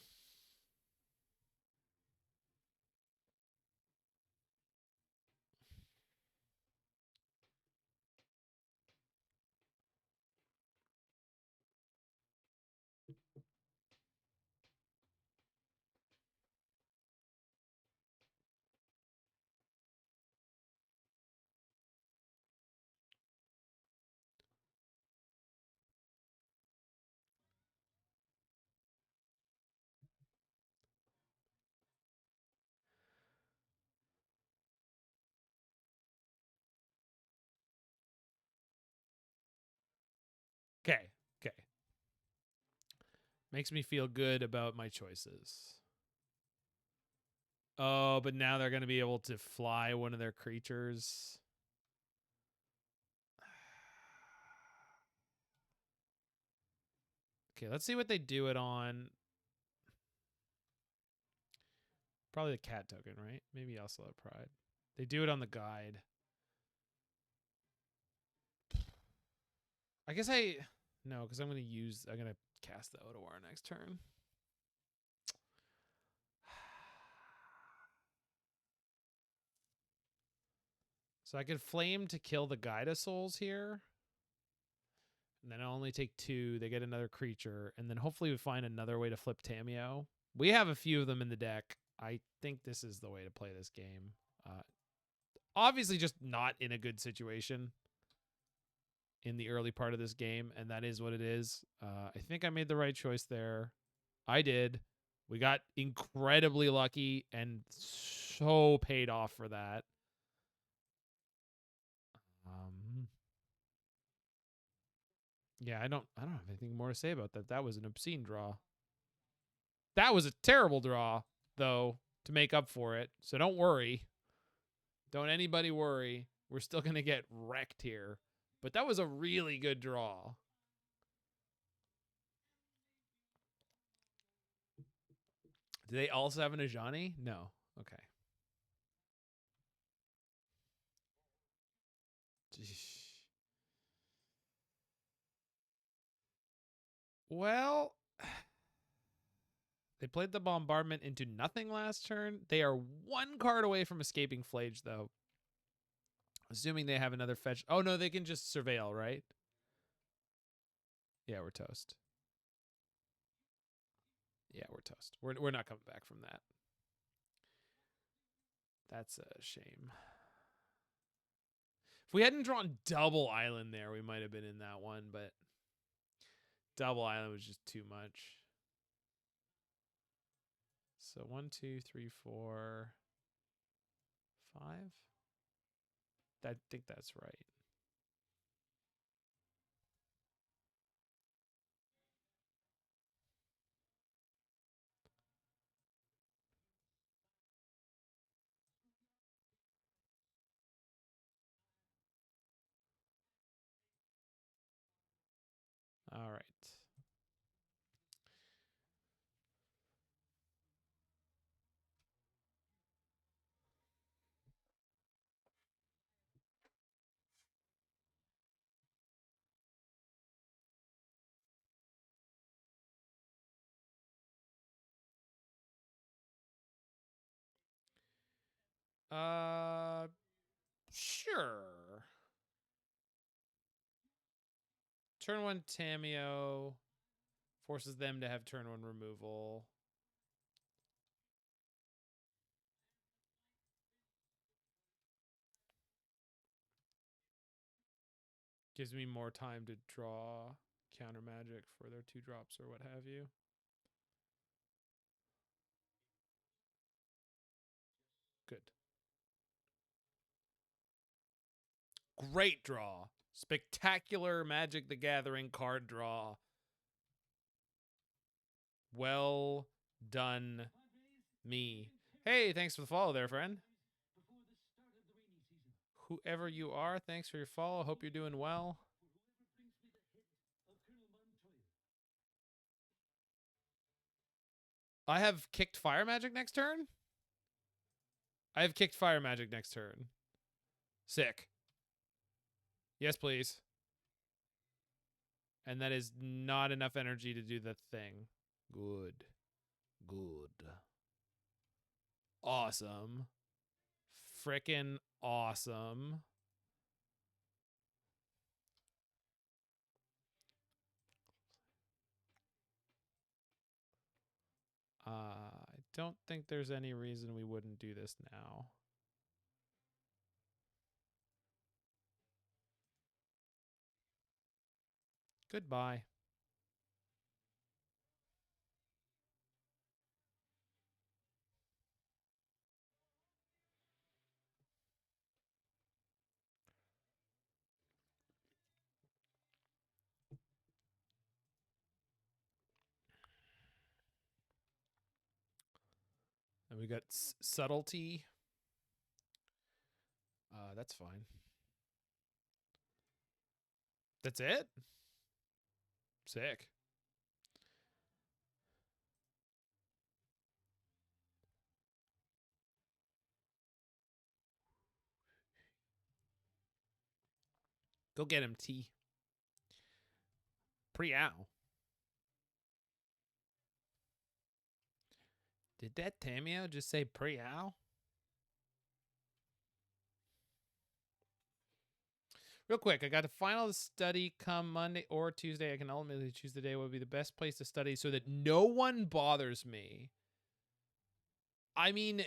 Speaker 1: Okay. Makes me feel good about my choices. Oh, but now they're going to be able to fly one of their creatures. Okay, let's see what they do it on. Probably the cat token, right? Maybe also a pride. They do it on the guide. I guess no, because I'm going to cast the Otawara next turn. So I could flame to kill the Guida Souls here. And then I'll only take 2. They get another creature. And then hopefully we find another way to flip Tamiyo. We have a few of them in the deck. I think this is the way to play this game. Obviously just not in a good situation in the early part of this game. And that is what it is. I think I made the right choice there. I did. We got incredibly lucky and so paid off for that. Yeah, I don't have anything more to say about that. That was an obscene draw. That was a terrible draw, though, to make up for it. So don't worry. Don't anybody worry. We're still going to get wrecked here. But that was a really good draw. Do they also have an Ajani? No. Okay. Well, they played the bombardment into nothing last turn. They are 1 card away from escaping Flage, though. Assuming they have another fetch. Oh, no, they can just surveil, right? Yeah, we're toast. Yeah, we're toast. We're not coming back from that. That's a shame. If we hadn't drawn double island there, we might have been in that one, but double island was just too much. So 1, 2, 3, 4, 5. I think that's right. All right. Sure. Turn 1 Tamiyo forces them to have turn 1 removal. Gives me more time to draw counter magic for their 2 drops or what have you. Good. Great draw. Spectacular Magic the Gathering card draw. Well done, me. Hey, thanks for the follow there, friend. Whoever you are, thanks for your follow. Hope you're doing well. I have kicked Fire Magic next turn? I have kicked Fire Magic next turn. Sick. Yes, please. And that is not enough energy to do the thing. Good. Good. Awesome. Frickin' awesome. I don't think there's any reason we wouldn't do this now. Goodbye. And we got Subtlety. That's fine. That's it? Sick. Go get him, T. Preow. Did that Tamiyo just say Preow? Real quick, I got a final study come Monday or Tuesday. I can ultimately choose the day what would be the best place to study so that no one bothers me. I mean,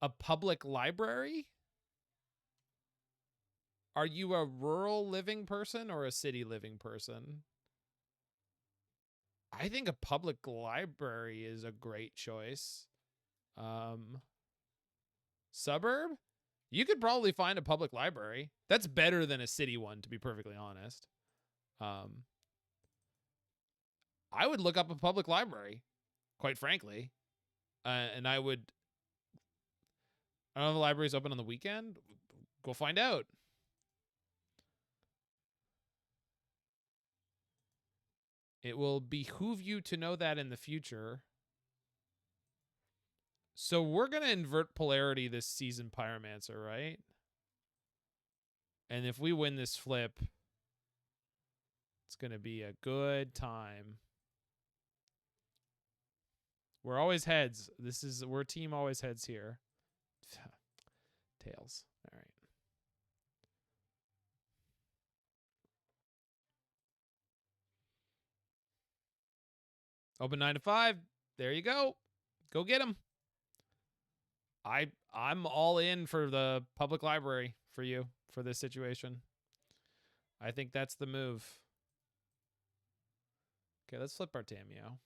Speaker 1: a public library? Are you a rural living person or a city living person? I think a public library is a great choice. Suburb? You could probably find a public library. That's better than a city one, to be perfectly honest. I would look up a public library, quite frankly. And I don't know if the library's open on the weekend. Go find out. It will behoove you to know that in the future. So we're going to invert polarity this season, Pyromancer, right? And if we win this flip, it's going to be a good time. We're always heads. We're team always heads here. Tails. All right. Open 9 to 5. There you go. Go get them. I'm all in for the public library for you for this situation. I think that's the move. Okay, let's flip our Tamiyo.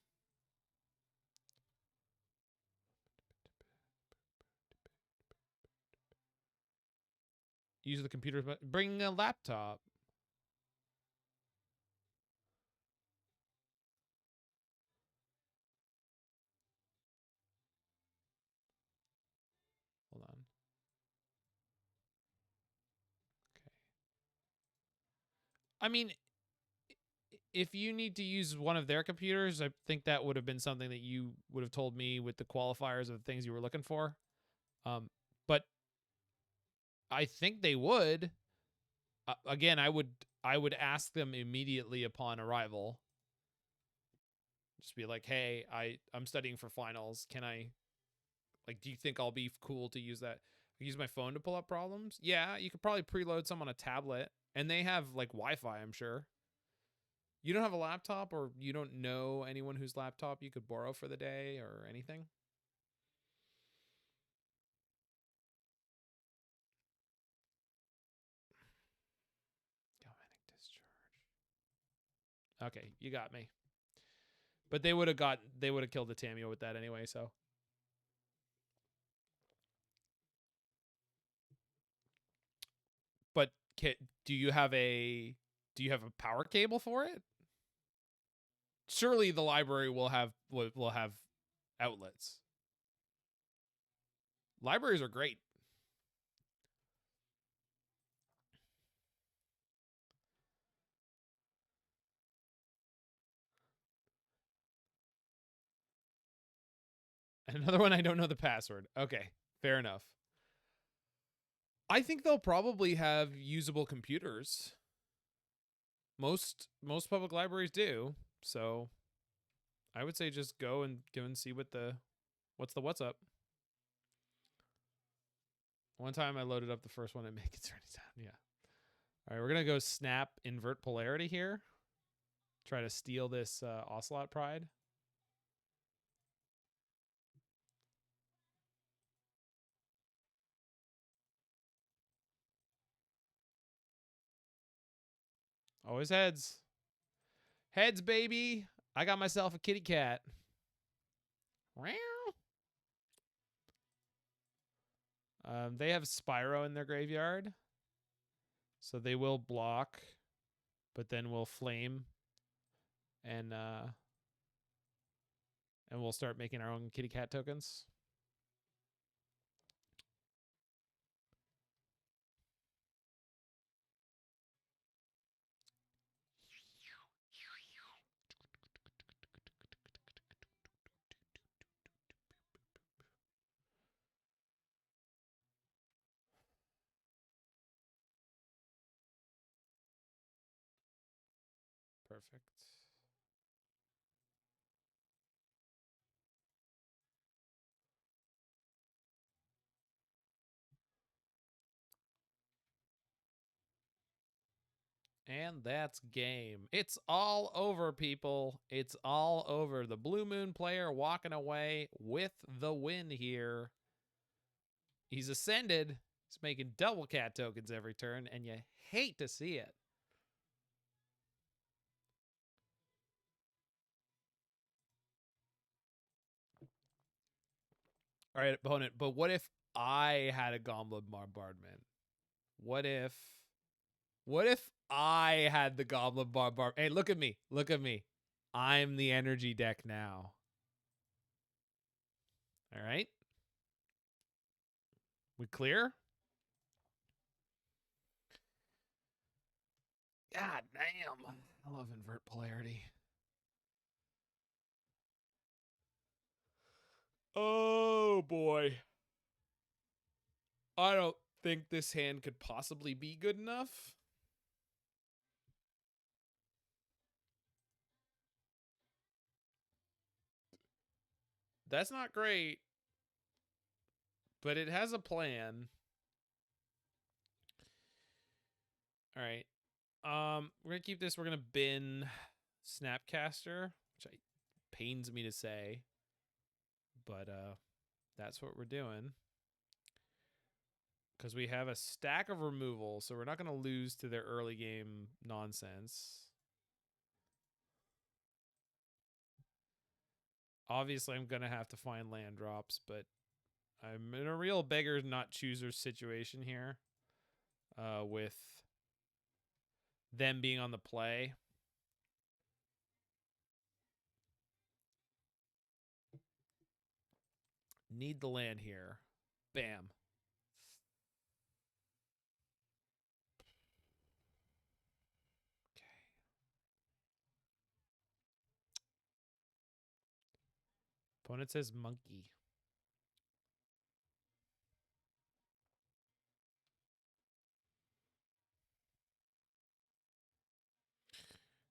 Speaker 1: Use the computer. Bring a laptop. Hold on. Okay. I mean, if you need to use one of their computers, I think that would have been something that you would have told me with the qualifiers of the things you were looking for. But I think they would. Again, I would ask them immediately upon arrival. Just be like, hey, I'm studying for finals. Can I, like, do you think I'll be cool to use that? Use my phone to pull up problems? Yeah, you could probably preload some on a tablet. And they have, like, Wi-Fi, I'm sure. You don't have a laptop, or you don't know anyone whose laptop you could borrow for the day or anything? Galvanic Discharge. Okay, you got me. But they would have killed the Tamiyo with that anyway, so. But do you have a power cable for it? Surely the library will have outlets. Libraries are great. And another one, I don't know the password. Okay, fair enough. I think they'll probably have usable computers. Most public libraries do. So I would say just go and see what's up. One time I loaded up the first one and make it turn it down. Yeah. All right, we're gonna go snap invert polarity here. Try to steal this Ocelot Pride. Always heads. Heads, baby. I got myself a kitty cat. They have Spyro in their graveyard. So they will block, but then will flame and And we'll start making our own kitty cat tokens. Perfect. And that's game. It's all over, people. It's all over. The Blue Moon player walking away with the win here. He's ascended. He's making double cat tokens every turn, and you hate to see it. All right, opponent, but what if I had a Goblet Bombardment? What if I had the Goblet Bombardment? Hey, look at me. Look at me. I'm the energy deck now. All right. We clear? God damn. I love Invert Polarity. Oh, boy. I don't think this hand could possibly be good enough. That's not great. But it has a plan. All right. We're going to keep this. We're going to bin Snapcaster, which pains me to say. But that's what we're doing. Because we have a stack of removal, so we're not going to lose to their early game nonsense. Obviously, I'm going to have to find land drops, but I'm in a real beggar not chooser situation here with them being on the play. Need the land here. Bam. Okay. Opponent says monkey.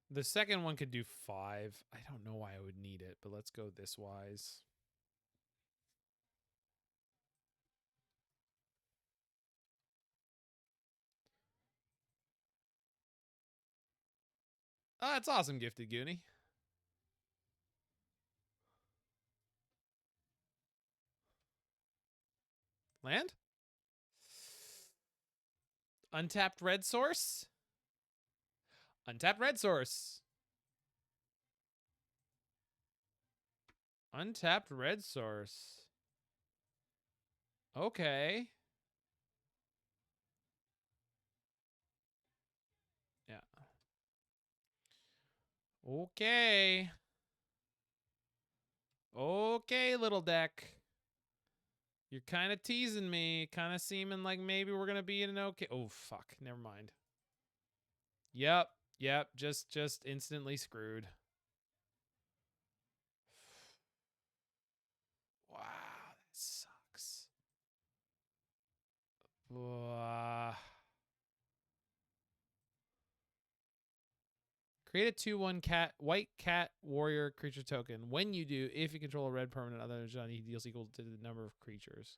Speaker 1: The second one could do 5. I don't know why I would need it, but let's go this wise. Oh, that's awesome, Gifted Goonie. Land? Untapped red source? Untapped red source. Untapped red source. Okay. Yeah. Okay. Okay, little deck. You're kind of teasing me. Kind of seeming like maybe we're going to be in an okay. Oh, fuck. Never mind. Yep. Yep. Just instantly screwed. Wow. That sucks. Create a 2/1 cat, white cat warrior creature token. When you do, if you control a red permanent other than Johnny, he deals equal to the number of creatures.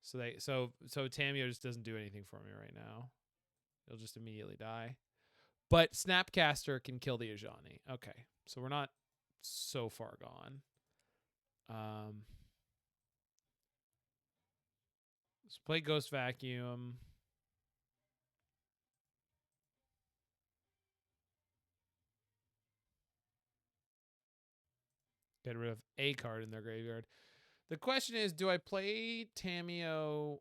Speaker 1: So Tamiyo just doesn't do anything for me right now. It'll just immediately die. But Snapcaster can kill the Ajani. Okay. So we're not so far gone. Let's play Ghost Vacuum. Get rid of a card in their graveyard. The question is, do I play Tamiyo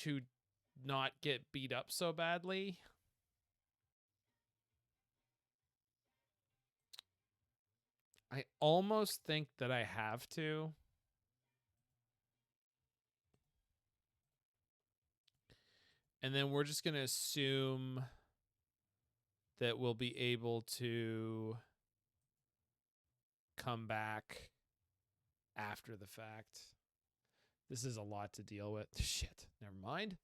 Speaker 1: to not get beat up so badly? I almost think that I have to. And then we're just going to assume that we'll be able to come back after the fact. This is a lot to deal with. Shit. Never mind.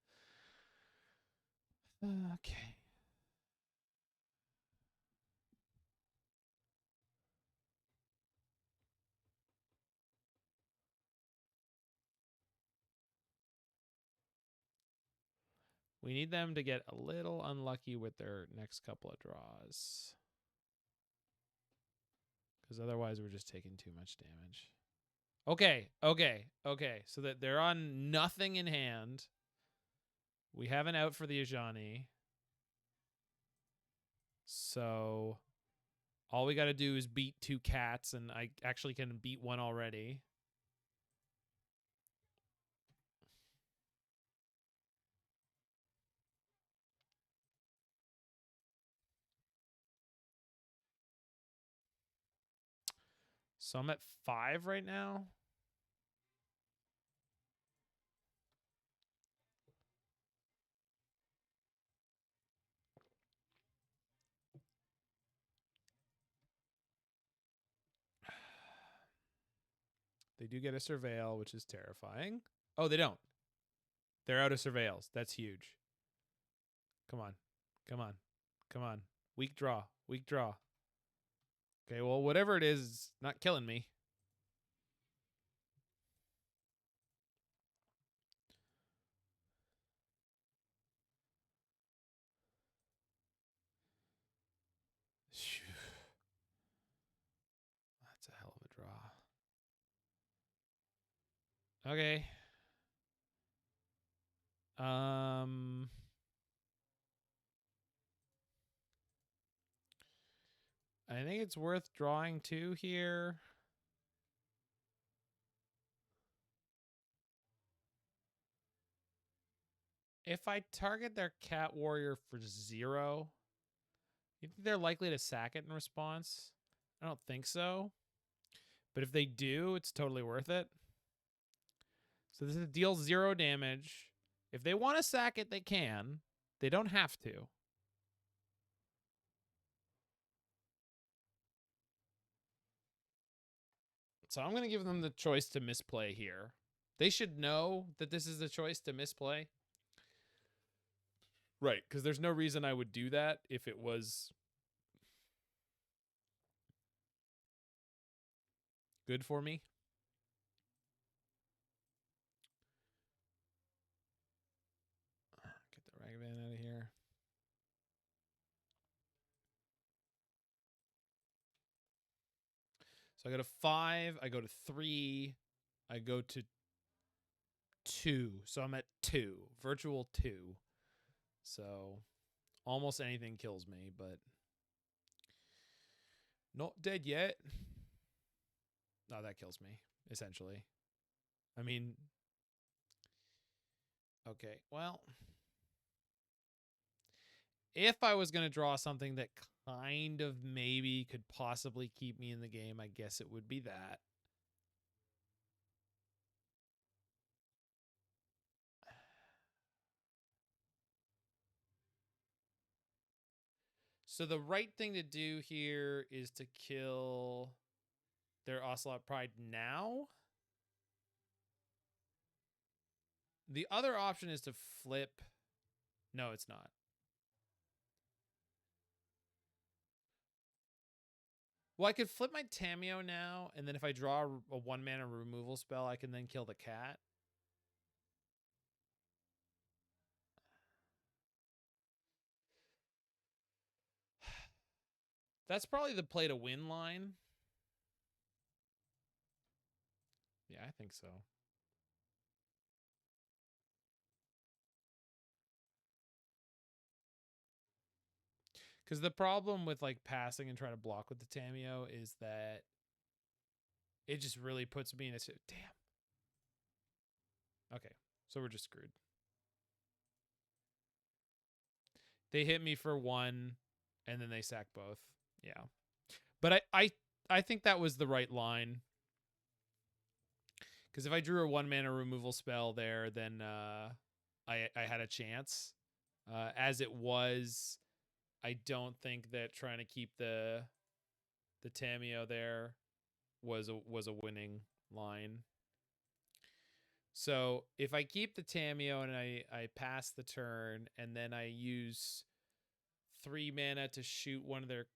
Speaker 1: Okay. We need them to get a little unlucky with their next couple of draws. Because otherwise we're just taking too much damage. Okay. So that they're on nothing in hand. We have an out for the Ajani. So all we got to do is beat 2 cats, and I actually can beat 1 already. So I'm at 5 right now. They do get a Surveil, which is terrifying. Oh, they don't. They're out of Surveils. That's huge. Come on. Come on. Come on. Weak draw. Weak draw. Okay, well, whatever it is, it's not killing me. That's a hell of a draw. Okay. I think it's worth drawing 2 here. If I target their cat warrior for 0, you think they're likely to sack it in response? I don't think so. But if they do, it's totally worth it. So this deals 0 damage. If they want to sack it, they can. They don't have to. So I'm going to give them the choice to misplay here. They should know that this is the choice to misplay. Right, because there's no reason I would do that if it was good for me. Get the Ragavan out of here. So I go to 5, I go to 3, I go to 2. So I'm at 2, virtual 2. So almost anything kills me, but not dead yet. No, that kills me, essentially. I mean, okay, well, if I was going to draw something that kind of maybe could possibly keep me in the game, I guess it would be that. So the right thing to do here is to kill their Ocelot Pride now. The other option is to flip. No, it's not. Well, I could flip my Tamiyo now, and then if I draw a 1-mana removal spell, I can then kill the cat. That's probably the play to win line. Yeah, I think so. Because the problem with like passing and trying to block with the Tamiyo is that it just really puts me in a... Damn. Okay, so we're just screwed. They hit me for 1, and then they sack both. Yeah. But I think that was the right line. Because if I drew a 1-mana removal spell there, then I had a chance. As it was, I don't think that trying to keep the Tamiyo there was a winning line. So if I keep the Tamiyo and I pass the turn, and then I use 3 mana to shoot one of their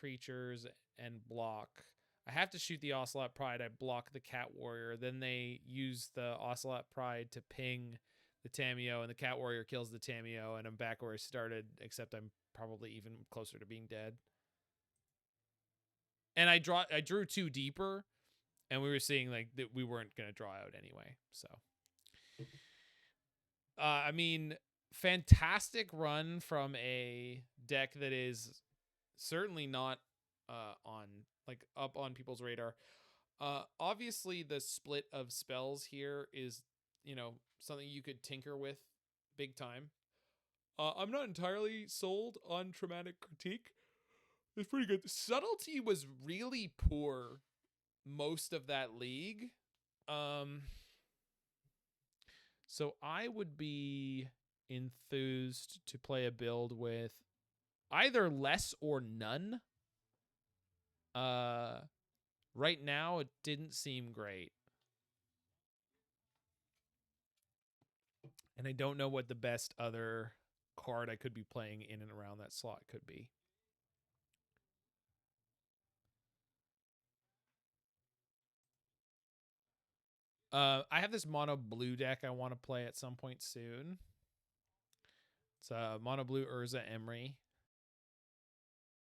Speaker 1: creatures and block, I have to shoot the Ocelot Pride. I block the Cat Warrior. Then they use the Ocelot Pride to ping the Tamiyo, and the Cat Warrior kills the Tamiyo, and I'm back where I started, except I'm probably even closer to being dead. And I drew 2 deeper, and we were seeing like that we weren't going to draw out anyway. So, I mean, fantastic run from a deck that is certainly not up on people's radar. Obviously the split of spells here is, something you could tinker with big time. I'm not entirely sold on Traumatic Critique. It's pretty good. Subtlety was really poor most of that league. So I would be enthused to play a build with either less or none. Right now it didn't seem great. And I don't know what the best other card I could be playing in and around that slot could be. I have this mono blue deck I want to play at some point soon. It's mono blue Urza Emery.